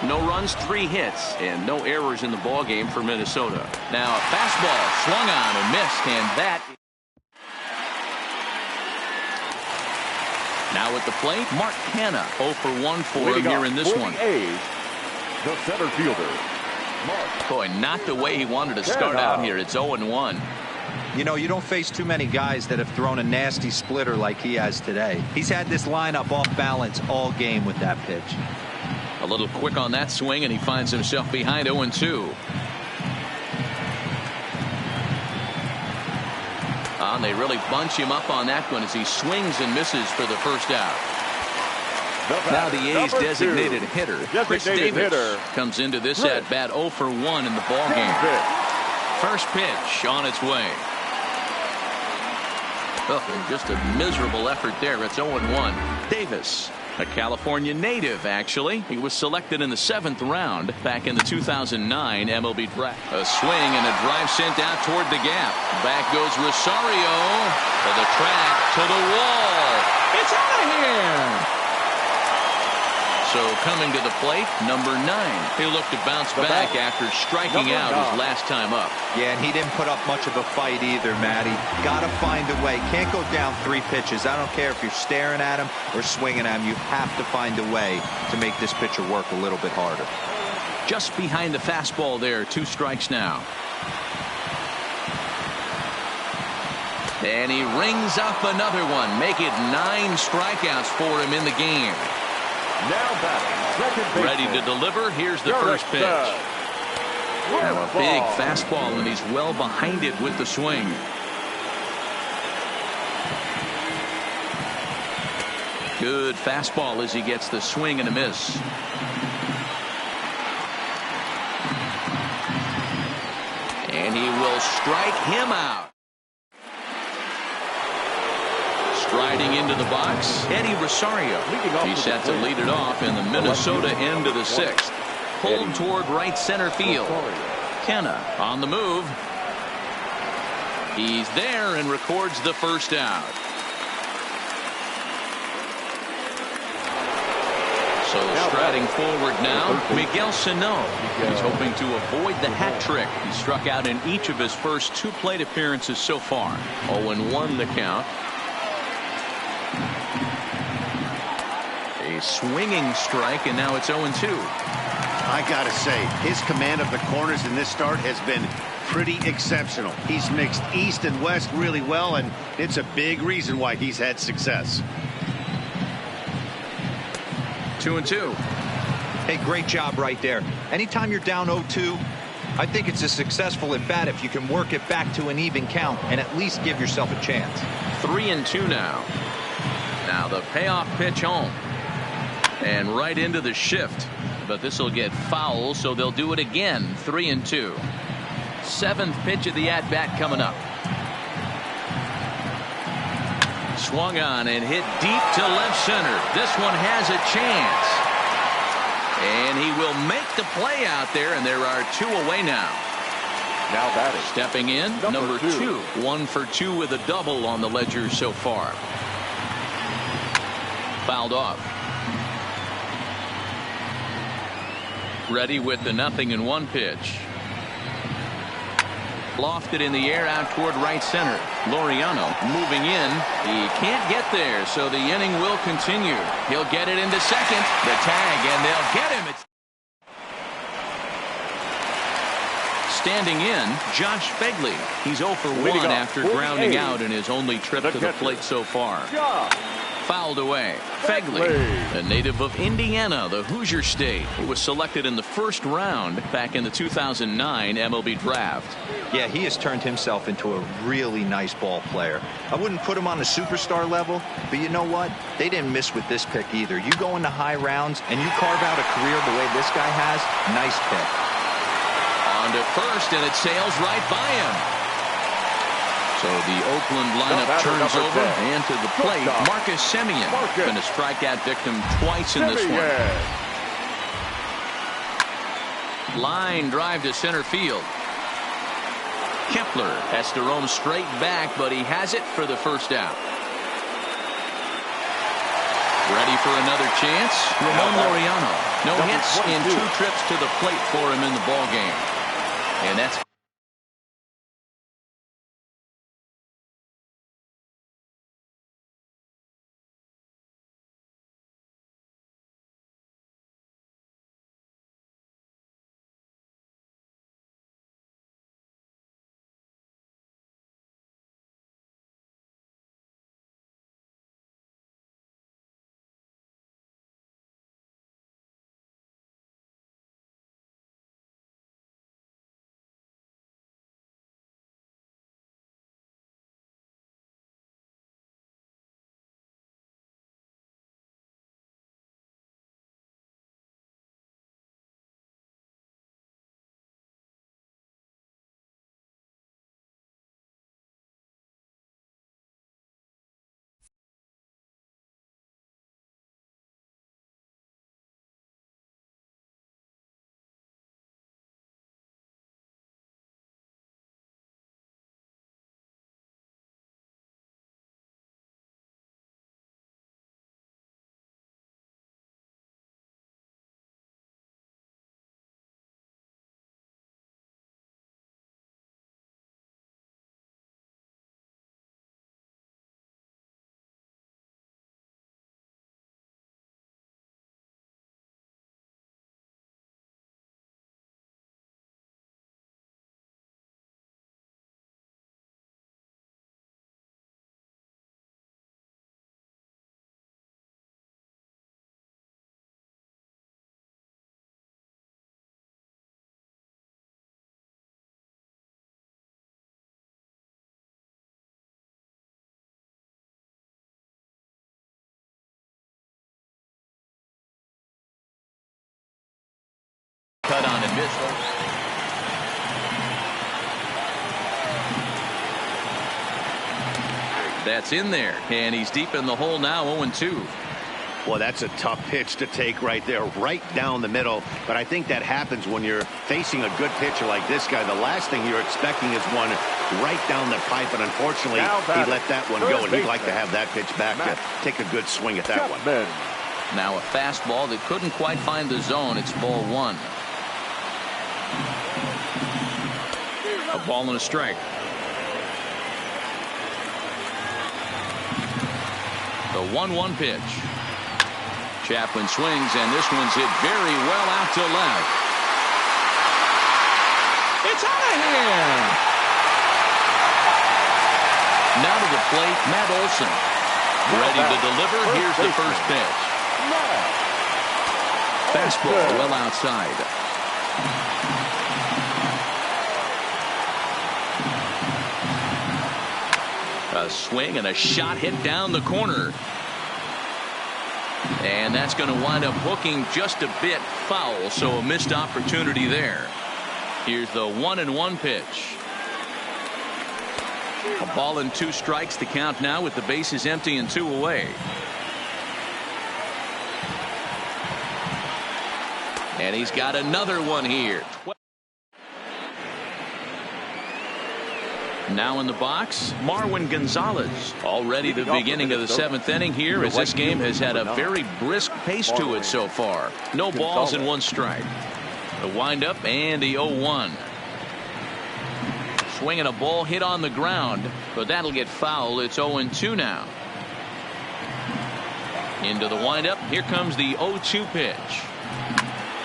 No runs, 3 hits, and no errors in the ball game for Minnesota. Now a fastball swung on and missed, and that. Now at the plate, Mark Hanna 0 for 1 for him here in this one. The center fielder. Boy, not the way he wanted to start out here. It's 0-1. You know, you don't face too many guys that have thrown a nasty splitter like he has today. He's had this lineup off balance all game with that pitch. A little quick on that swing, and he finds himself behind 0-2. And they really bunch him up on that one as he swings and misses for the first out. Now the A's designated hitter, Chris Davis, comes into this at bat 0 for 1 in the ball game. First pitch on its way. Oh, just a miserable effort there. It's 0-1. Davis, a California native, actually. He was selected in the 7th round back in the 2009 MLB draft. A swing and a drive sent out toward the gap. Back goes Rosario to the track, to the wall. It's out of here. So coming to the plate, number 9. He looked to bounce back after striking out his last time up. Yeah, and he didn't put up much of a fight either, Matty. Got to find a way. Can't go down 3 pitches. I don't care if you're staring at him or swinging at him. You have to find a way to make this pitcher work a little bit harder. Just behind the fastball there. 2 strikes now. And he rings up another one. Make it 9 strikeouts for him in the game. Now batting, second ready to deliver. Here's the first pitch. Now a big fastball, and he's well behind it with the swing. Good fastball as he gets the swing and a miss. And he will strike him out. Striding into the box, Eddie Rosario. He's set to lead it off in the Minnesota end of the 6th. Pulled toward right center field. Kenna on the move. He's there and records the first out. So striding forward now, Miguel Sano. He's hoping to avoid the hat trick. He struck out in each of his first 2 plate appearances so far. 0-1 the count. A swinging strike, and now it's 0-2. I gotta say, his command of the corners in this start has been pretty exceptional. He's mixed east and west really well, and it's a big reason why he's had success. 2-2. Hey, great job right there. Anytime you're down 0-2, I think it's a successful at bat if you can work it back to an even count and at least give yourself a chance. 3-2 now. Now the payoff pitch home. And right into the shift. But this will get foul, so they'll do it again. 3-2. 7th pitch of the at-bat coming up. Swung on and hit deep to left center. This one has a chance. And he will make the play out there, and there are 2 away now. Now batting. Stepping in, number 2. 1 for 2 with a double on the ledger so far. Fouled off. Ready with the 0-1 pitch. Lofted in the air out toward right center. Laureano moving in. He can't get there, so the inning will continue. He'll get it into second. The tag, and they'll get him. Standing in, Josh Begley. He's 0 for 1 after grounding out in his only trip to the plate so far. Fouled away. Begley, a native of Indiana, the Hoosier State. He was selected in the first round back in the 2009 MLB draft. Yeah, he has turned himself into a really nice ball player. I wouldn't put him on the superstar level, but you know what? They didn't miss with this pick either. You go into high rounds and you carve out a career the way this guy has, nice pick. On to first, and it sails right by him. So the Oakland lineup turns over, and to the plate, Marcus Semien. Been a strikeout victim twice in this one. Line drive to center field. Kepler has to roam straight back, but he has it for the first out. Ready for another chance. Ramon Laureano. No hits in 2 trips to the plate for him in the ballgame. And that's cut on and missed. That's in there, and he's deep in the hole now, 0-2. Well, that's a tough pitch to take right there, right down the middle. But I think that happens when you're facing a good pitcher like this guy. The last thing you're expecting is one right down the pipe, and unfortunately, he let that one go, and he'd like to have that pitch back to take a good swing at that one. Now a fastball that couldn't quite find the zone. It's ball 1. A ball and a strike. The 1-1 pitch. Chaplin swings, and this one's hit very well out to left. It's out of here. Now to the plate, Matt Olson. Ready to deliver. Here's the first pitch. Fastball well outside. A swing and a shot hit down the corner. And that's going to wind up hooking just a bit foul, so a missed opportunity there. Here's the 1-1 pitch. A ball and 2 strikes to count now with the bases empty and 2 away. And he's got another one here. Now in the box, Marwin Gonzalez. Already the beginning of the 7th inning here, as this game has had a very brisk pace to it so far. No balls and 1 strike. The windup and the 0-1. Swinging a ball hit on the ground, but that'll get foul. It's 0-2 now. Into the windup. Here comes the 0-2 pitch.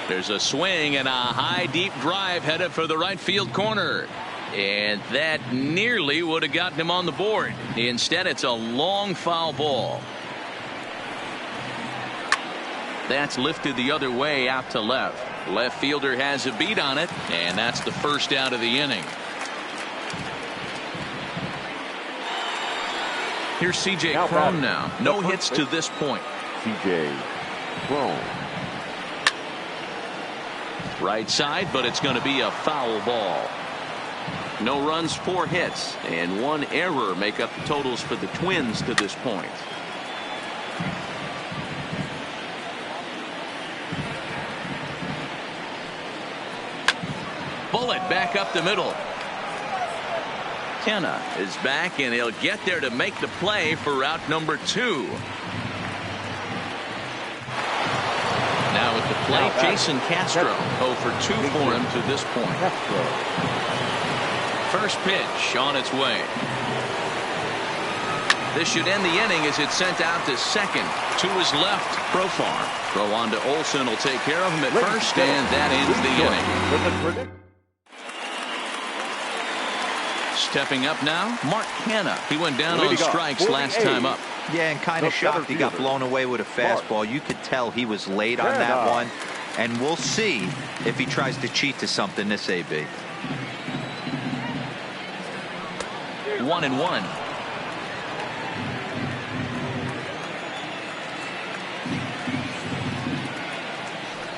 There's a swing and a high deep drive headed for the right field corner. And that nearly would have gotten him on the board. Instead, it's a long foul ball. That's lifted the other way out to left. Left fielder has a beat on it, and that's the first out of the inning. Here's C.J. Cron now. No hits to this point. C.J. Cron. Right side, but it's going to be a foul ball. No runs, 4 hits, and 1 error make up the totals for the Twins to this point. Bullet back up the middle. Kenna is back, and he'll get there to make the play for route number 2. Now at the plate, Jason Castro. 0 for 2 for him to this point. First pitch on its way. This should end the inning as it's sent out to second. To his left, Profar. Throw on to Olsen will take care of him at first, and that ends the inning. Stepping up now, Mark Canha. He went down on strikes last time up. Yeah, and kind of shocked he got blown away with a fastball. You could tell he was late on that one. And we'll see if he tries to cheat to something this AB. 1-1.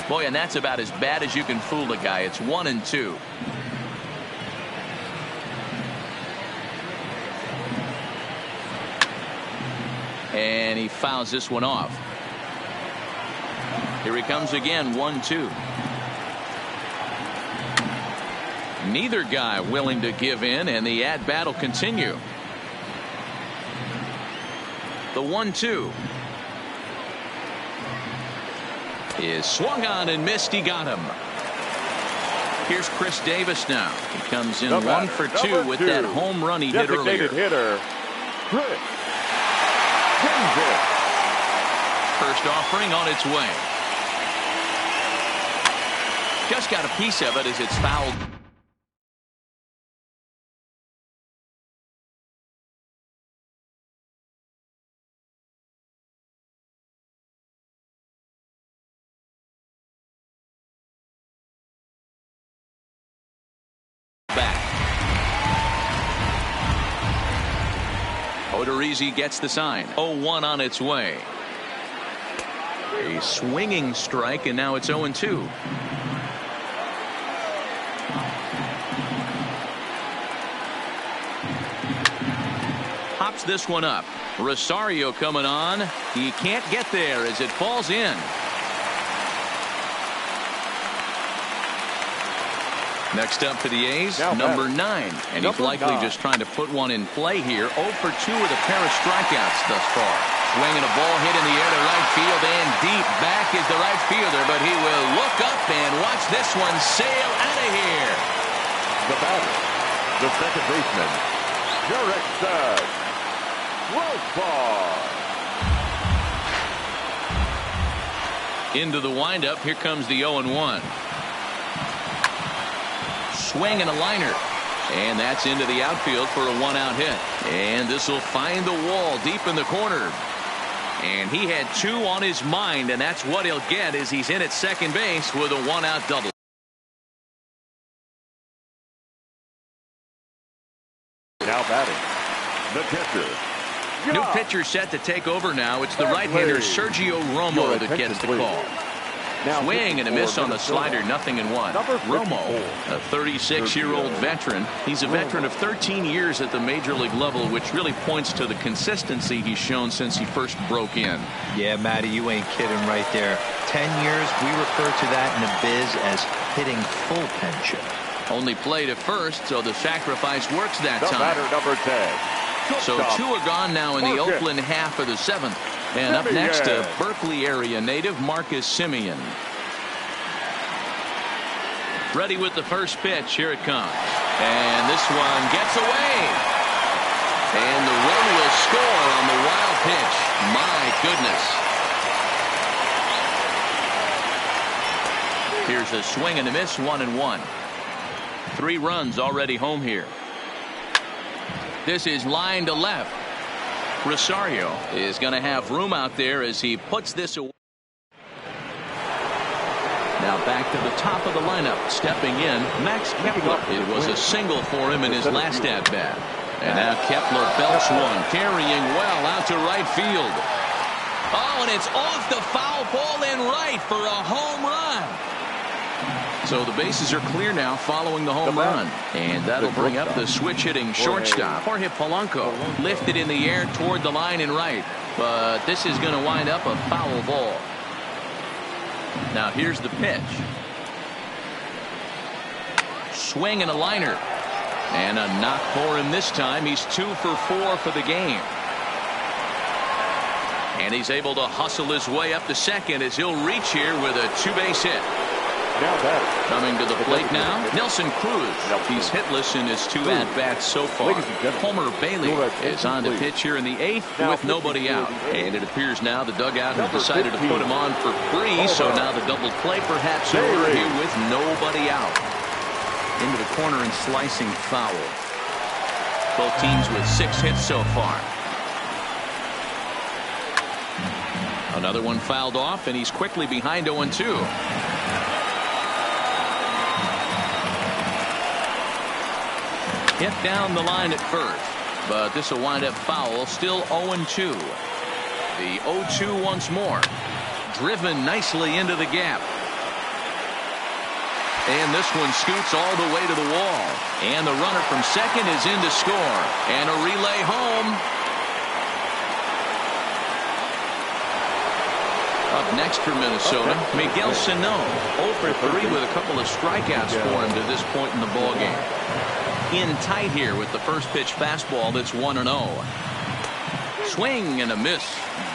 Boy, and that's about as bad as you can fool a guy. It's 1-2. And he fouls this one off. Here he comes again, 1-2. Neither guy willing to give in, and the at-bat will continue. The 1-2 is swung on and missed. He got him. Here's Chris Davis now. He comes in 1 for 2 with that home run he hit earlier. Hitter, Chris. First offering on its way. Just got a piece of it as it's fouled. Back. Odorizzi gets the sign. 0-1 on its way. A swinging strike, and now it's 0-2. Pops this one up. Rosario coming on. He can't get there as it falls in. Next up for the A's, number 9. And he's likely just trying to put one in play here. 0 for 2 with a pair of strikeouts thus far. Swinging a ball hit in the air to right field, and deep back is the right fielder, but he will look up and watch this one sail out of here. The batter, the second baseman, Derek Sack. Into the windup. Here comes the 0-1. Swing and a liner, and that's into the outfield for a 1-out hit. And this will find the wall deep in the corner. And he had 2 on his mind, and that's what he'll get as he's in at second base with a 1-out double. Now batting, the catcher. New pitcher set to take over now. It's the right-hander Sergio Romo that gets the call. Swing and a miss on the slider, 0-1. Romo, a 36-year-old veteran. He's a veteran of 13 years at the major league level, which really points to the consistency he's shown since he first broke in. Yeah, Matty, you ain't kidding right there. 10 years, we refer to that in the biz as hitting full pension. Only played at first, so the sacrifice works that time. Batter number 10. So 2 are gone now in the Oakland half of the 7th. And up next, a Berkeley area native, Marcus Semien. Ready with the first pitch. Here it comes. And this one gets away. And the run will score on the wild pitch. My goodness. Here's a swing and a miss, 1-1. 3 runs already home here. This is line to left. Rosario is going to have room out there as he puts this away. Now back to the top of the lineup. Stepping in, Max Kepler. It was a single for him in his last at-bat. And now Kepler belts one, carrying well out to right field. Oh, and it's off the foul pole in right for a home run. So the bases are clear now following the home run. And that'll bring up the switch-hitting shortstop. Jorge Polanco lifted in the air toward the line in right. But this is going to wind up a foul ball. Now here's the pitch. Swing and a liner. And a knock for him this time. He's 2 for 4 for the game. And he's able to hustle his way up to second as he'll reach here with a 2-base hit. Coming to the plate now, Nelson Cruz. He's hitless in his 2 at-bats so far. Homer Bailey is on the pitch here in the 8th with nobody out. And it appears now the dugout has decided to put him on for free. So now the double play perhaps over here with nobody out. Into the corner and slicing foul. Both teams with 6 hits so far. Another one fouled off, and he's quickly behind 0-2. Hit down the line at first, but this will wind up foul. Still 0-2. The 0-2 once more. Driven nicely into the gap. And this one scoots all the way to the wall. And the runner from second is in to score. And a relay home. Up next for Minnesota, Miguel Sano. 0 for 3 with a couple of strikeouts for him to this point in the ballgame. In tight here with the first pitch fastball that's 1-0. Swing and a miss.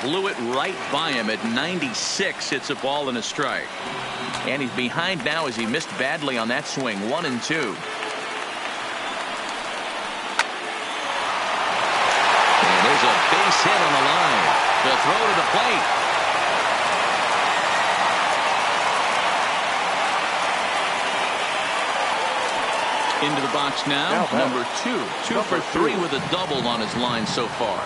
Blew it right by him at 96. It's a ball and a strike. And he's behind now as he missed badly on that swing. 1-2. And there's a base hit on the line. The throw to the plate. Into the box now, number 2. 2 for 3 with a double on his line so far.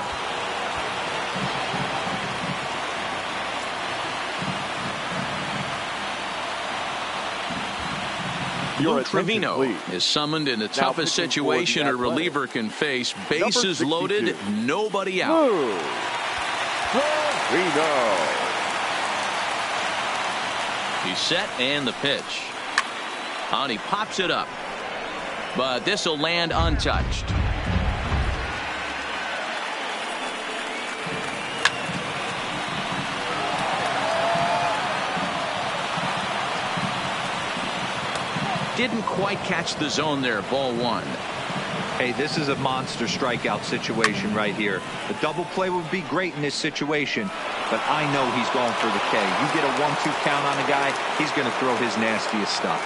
Luke Trevino is summoned in the toughest situation a reliever can face. Bases loaded, nobody out. He's set and the pitch. And he pops it up. But this will land untouched. Didn't quite catch the zone there. Ball 1. Hey, this is a monster strikeout situation right here. The double play would be great in this situation, but I know he's going for the K. You get a 1-2 count on a guy, he's going to throw his nastiest stuff.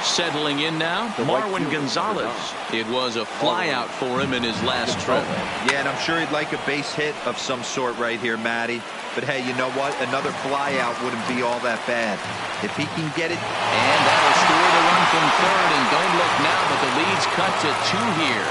Settling in now, Marwin Gonzalez. It was a fly out for him in his last trip. Yeah, and I'm sure he'd like a base hit of some sort right here, Matty. But hey, you know what? Another fly out wouldn't be all that bad. If he can get it. And that'll score the run from third. And don't look now, but the lead's cut to 2 here.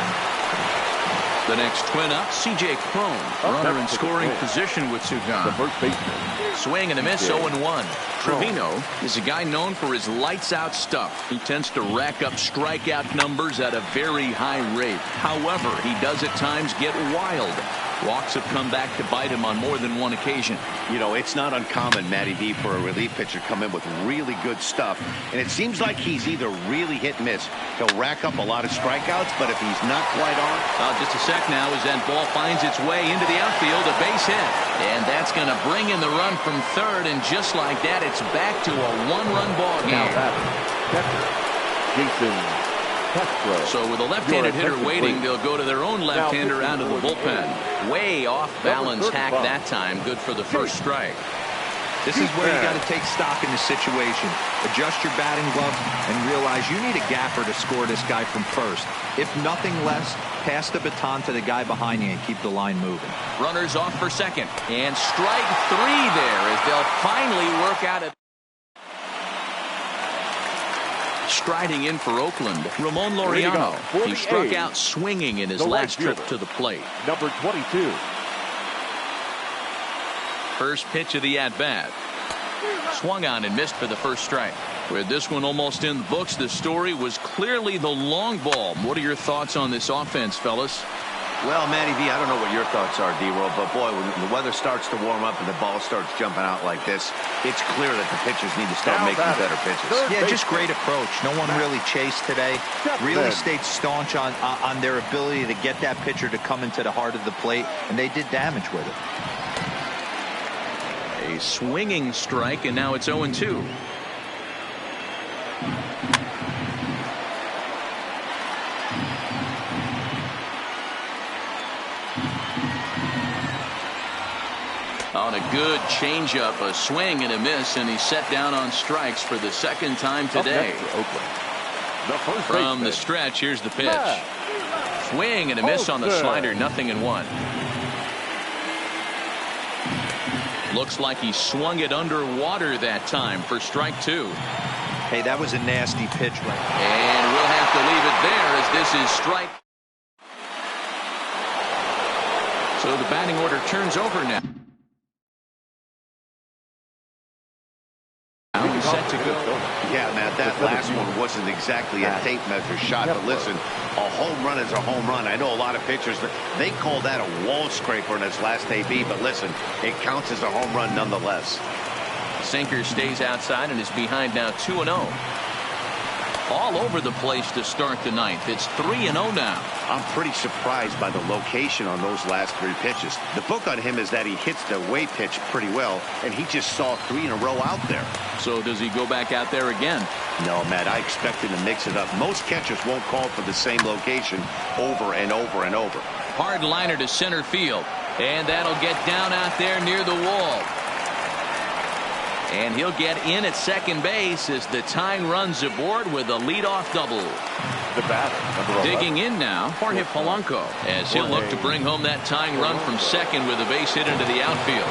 The next twin up, C.J. Cron. Runner in scoring position with Sugan. The first baseman. Swing and a miss, 0-1. Trevino is a guy known for his lights-out stuff. He tends to rack up strikeout numbers at a very high rate. However, he does at times get wild. Walks have come back to bite him on more than one occasion. You know, it's not uncommon, Matty D, for a relief pitcher to come in with really good stuff. And it seems like he's either really hit and miss. He'll rack up a lot of strikeouts, but if he's not quite on. Just a sec now as that ball finds its way into the outfield. A base hit. And that's going to bring in the run from third. And just like that, it's back to a 1-run ball game. Jason Castro. So with a left-handed hitter waiting, they'll go to their own left-hander out of the bullpen. Way off balance hack that time. Good for the first strike. This is where you got to take stock in the situation. Adjust your batting glove and realize you need a gapper to score this guy from first. If nothing less, pass the baton to the guy behind you and keep the line moving. Runners off for second. And strike 3 there as they'll finally work out it. Striding in for Oakland, Ramon Laureano. He struck out swinging in his last trip to the plate. Number 22. First pitch of the at-bat. Swung on and missed for the first strike. With this one almost in the books, the story was clearly the long ball. What are your thoughts on this offense, fellas? Well, Matty V, I don't know what your thoughts are, D-Roll, but boy, when the weather starts to warm up and the ball starts jumping out like this, it's clear that the pitchers need to start making better pitches. Yeah, just great approach. No one really chased today. Really stayed staunch on their ability to get that pitcher to come into the heart of the plate, and they did damage with it. A swinging strike, and now it's 0-2. On a good changeup, a swing and a miss, and he's set down on strikes for the second time today. From the stretch, here's the pitch. Swing and a miss on the slider, 0-1. Looks like he swung it underwater that time for strike 2. Hey, that was a nasty pitch right there. And we'll have to leave it there as this is strike. So the batting order turns over now. Set to go. Yeah, Matt, that last one wasn't exactly a tape measure shot, but listen, a home run is a home run. I know a lot of pitchers, they call that a wall scraper in his last AB, but listen, it counts as a home run nonetheless. Sinker stays outside and is behind now 2-0. All over the place to start the ninth. It's 3-0 now. I'm pretty surprised by the location on those last 3 pitches. The book on him is that he hits the away pitch pretty well, and he just saw 3 in a row out there. So does he go back out there again? No, Matt, I expect him to mix it up. Most catchers won't call for the same location over and over and over. Hard liner to center field, and that'll get down out there near the wall. And he'll get in at second base as the tying runs aboard with a leadoff double. The batter, digging in now, Jorge Polanco, as he'll look to bring home that tying run from second with a base hit into the outfield.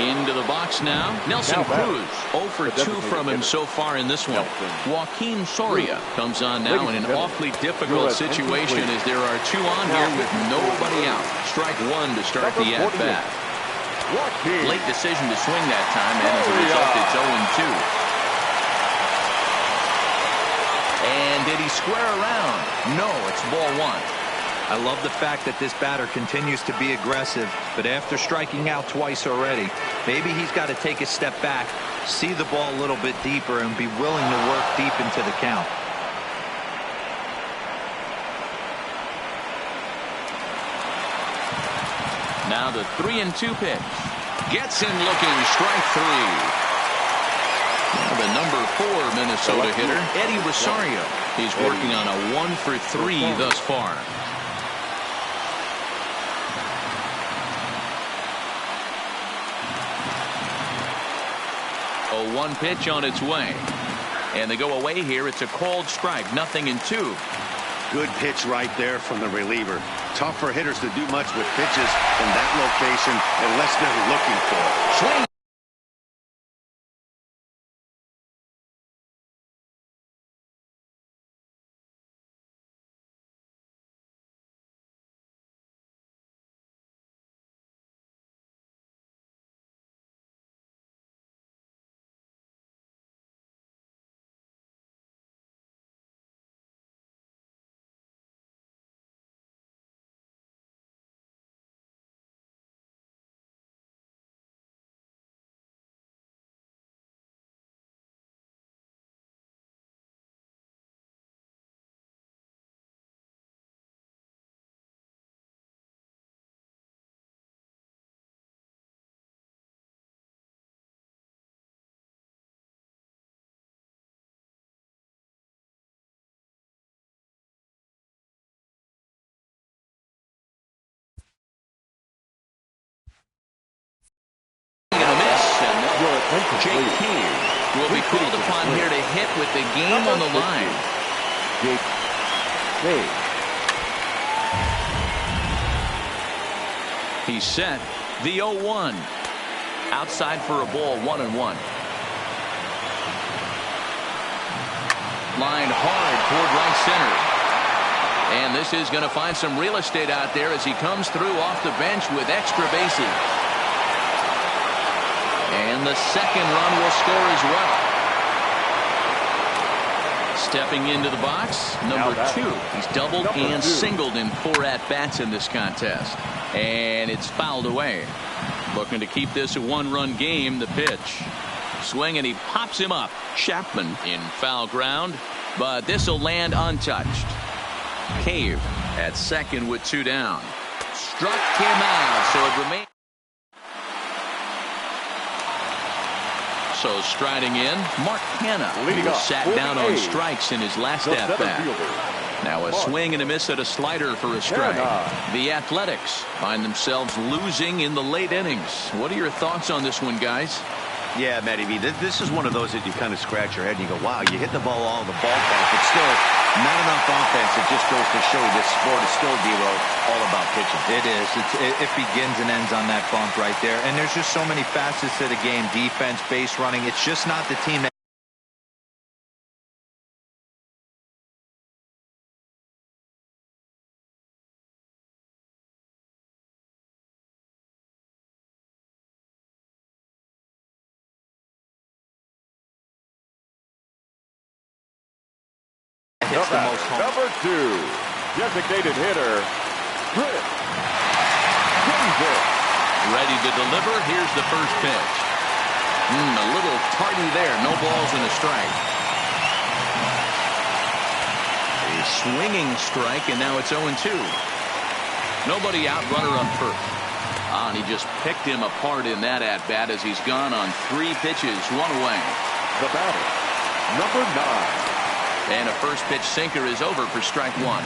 Into the box now, Nelson Cruz. 0 for 2 from him so far in this one. Joaquin Soria comes on now in an awfully difficult situation as there are 2 on here with nobody out. Strike 1 to start the at-bat. Late decision to swing that time, and as a result, it's 0-2. And did he square around? No, it's ball 1. I love the fact that this batter continues to be aggressive, but after striking out twice already, maybe he's got to take a step back, see the ball a little bit deeper, and be willing to work deep into the count. Now the 3-2 pitch. Gets him looking, strike 3. Now the number 4 Minnesota hitter, Eddie Rosario. He's working on a 1 for 3 thus far. 0-1 pitch on its way. And they go away here. It's a called strike, 0-2. Good pitch right there from the reliever. Tough for hitters to do much with pitches in that location unless they're looking for it. Swing. Jake Cave will be called upon here to hit with the game on the line. Jake Cave. He's set. The 0-1. Outside for a ball, 1-1. Line hard toward right center. And this is going to find some real estate out there as he comes through off the bench with extra bases. And the second run will score as well. Stepping into the box, number 2. He's doubled and singled in 4 at-bats in this contest. And it's fouled away. Looking to keep this a 1-run game. The pitch. Swing, and he pops him up. Chapman in foul ground, but this will land untouched. Cave at second with 2 down. Struck him out, so it remains. So striding in, Mark Hanna, who sat down on strikes in his last at-bat. Now a swing and a miss at a slider for a strike. The Athletics find themselves losing in the late innings. What are your thoughts on this one, guys? Yeah, Matty B, this is one of those that you kind of scratch your head and you go, wow, you hit the ball all the ballpark, but still not enough offense. It just goes to show this sport is still, D-Row, all about pitching. It is. It begins and ends on that bump right there. And there's just so many facets to the game. Defense, base running. It's just not the team that hits the most home. Number 2, designated hitter, Chris. Ready to deliver. Here's the first pitch. A little tardy there. No balls and a strike. A swinging strike, and now it's 0-2. Nobody out, runner on first. And he just picked him apart in that at-bat as he's gone on 3 pitches, 1 away. The batter, number 9. And a first pitch sinker is over for strike 1.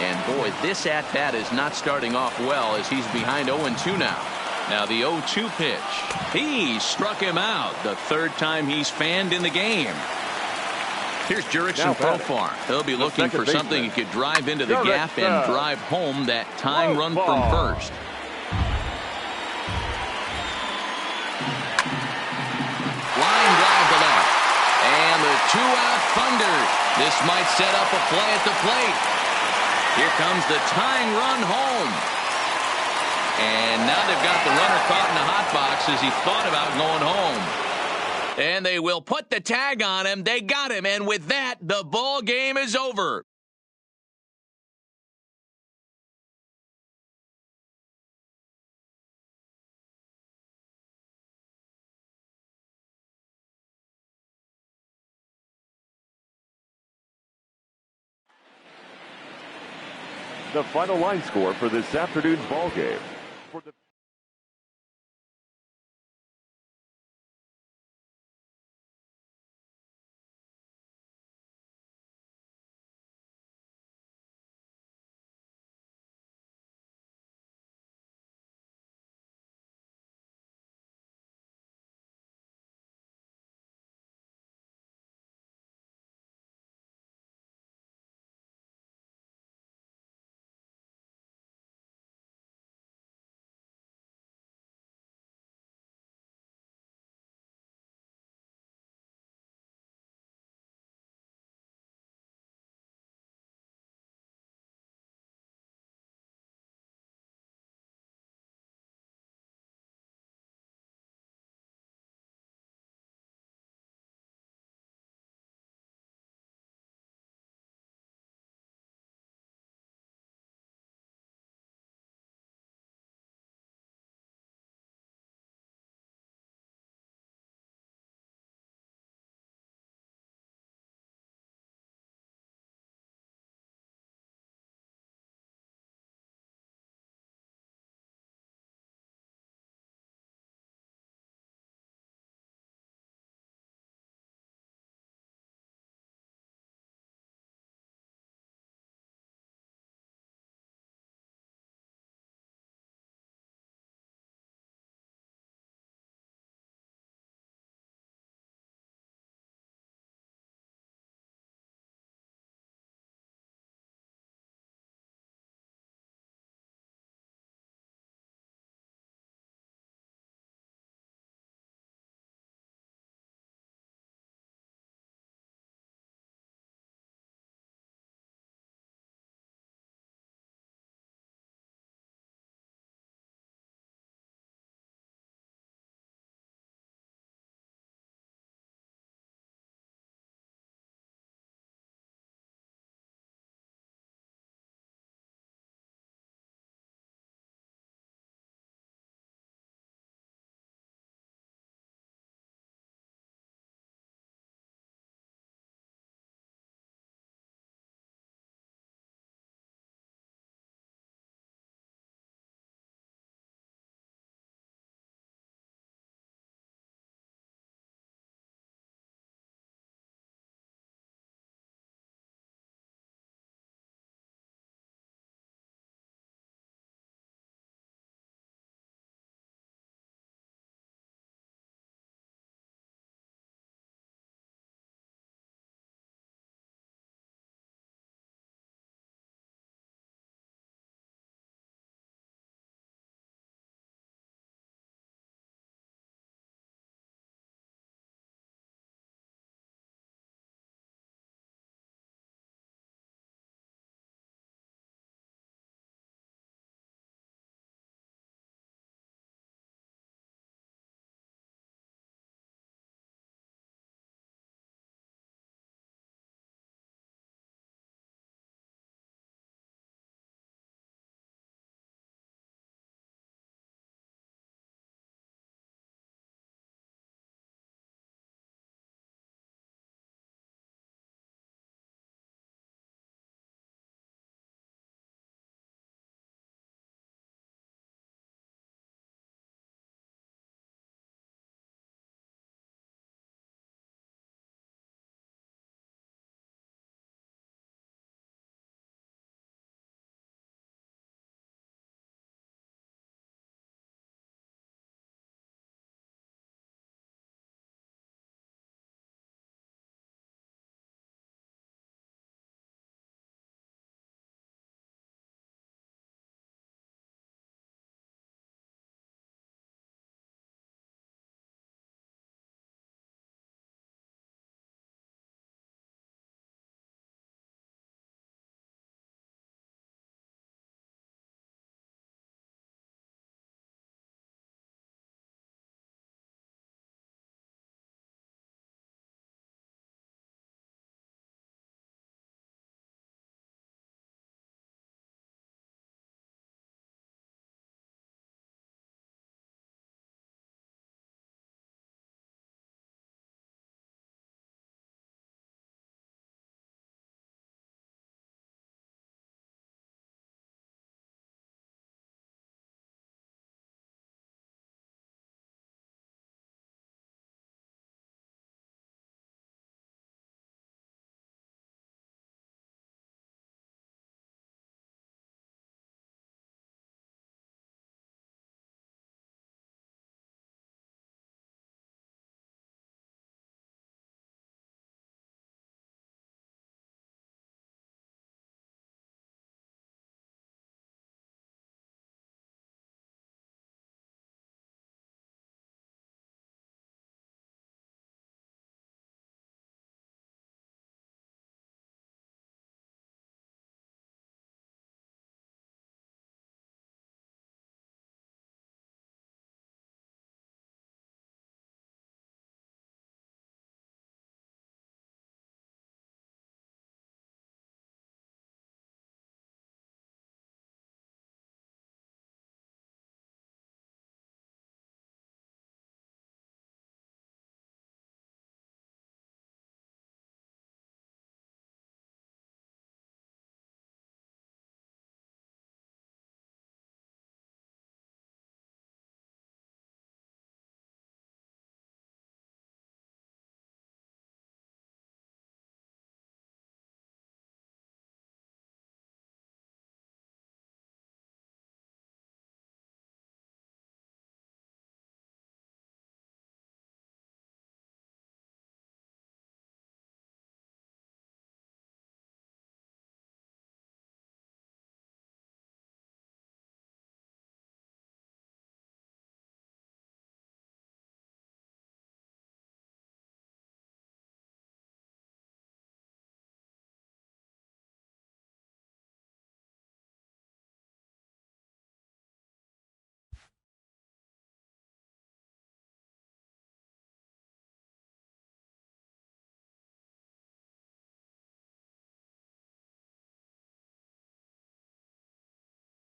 And boy, this at-bat is not starting off well as he's behind 0-2 now. Now the 0-2 pitch. He struck him out the 3rd time he's fanned in the game. Here's Jurickson Profar. He'll be looking for something he could drive into the gap and drive home that tying run from first. Line drive to left. And the 2-out thunder. This might set up a play at the plate. Here comes the tying run home. And now they've got the runner caught in the hot box as he thought about going home. And they will put the tag on him. They got him. And with that, the ball game is over. The final line score for this afternoon's ball game.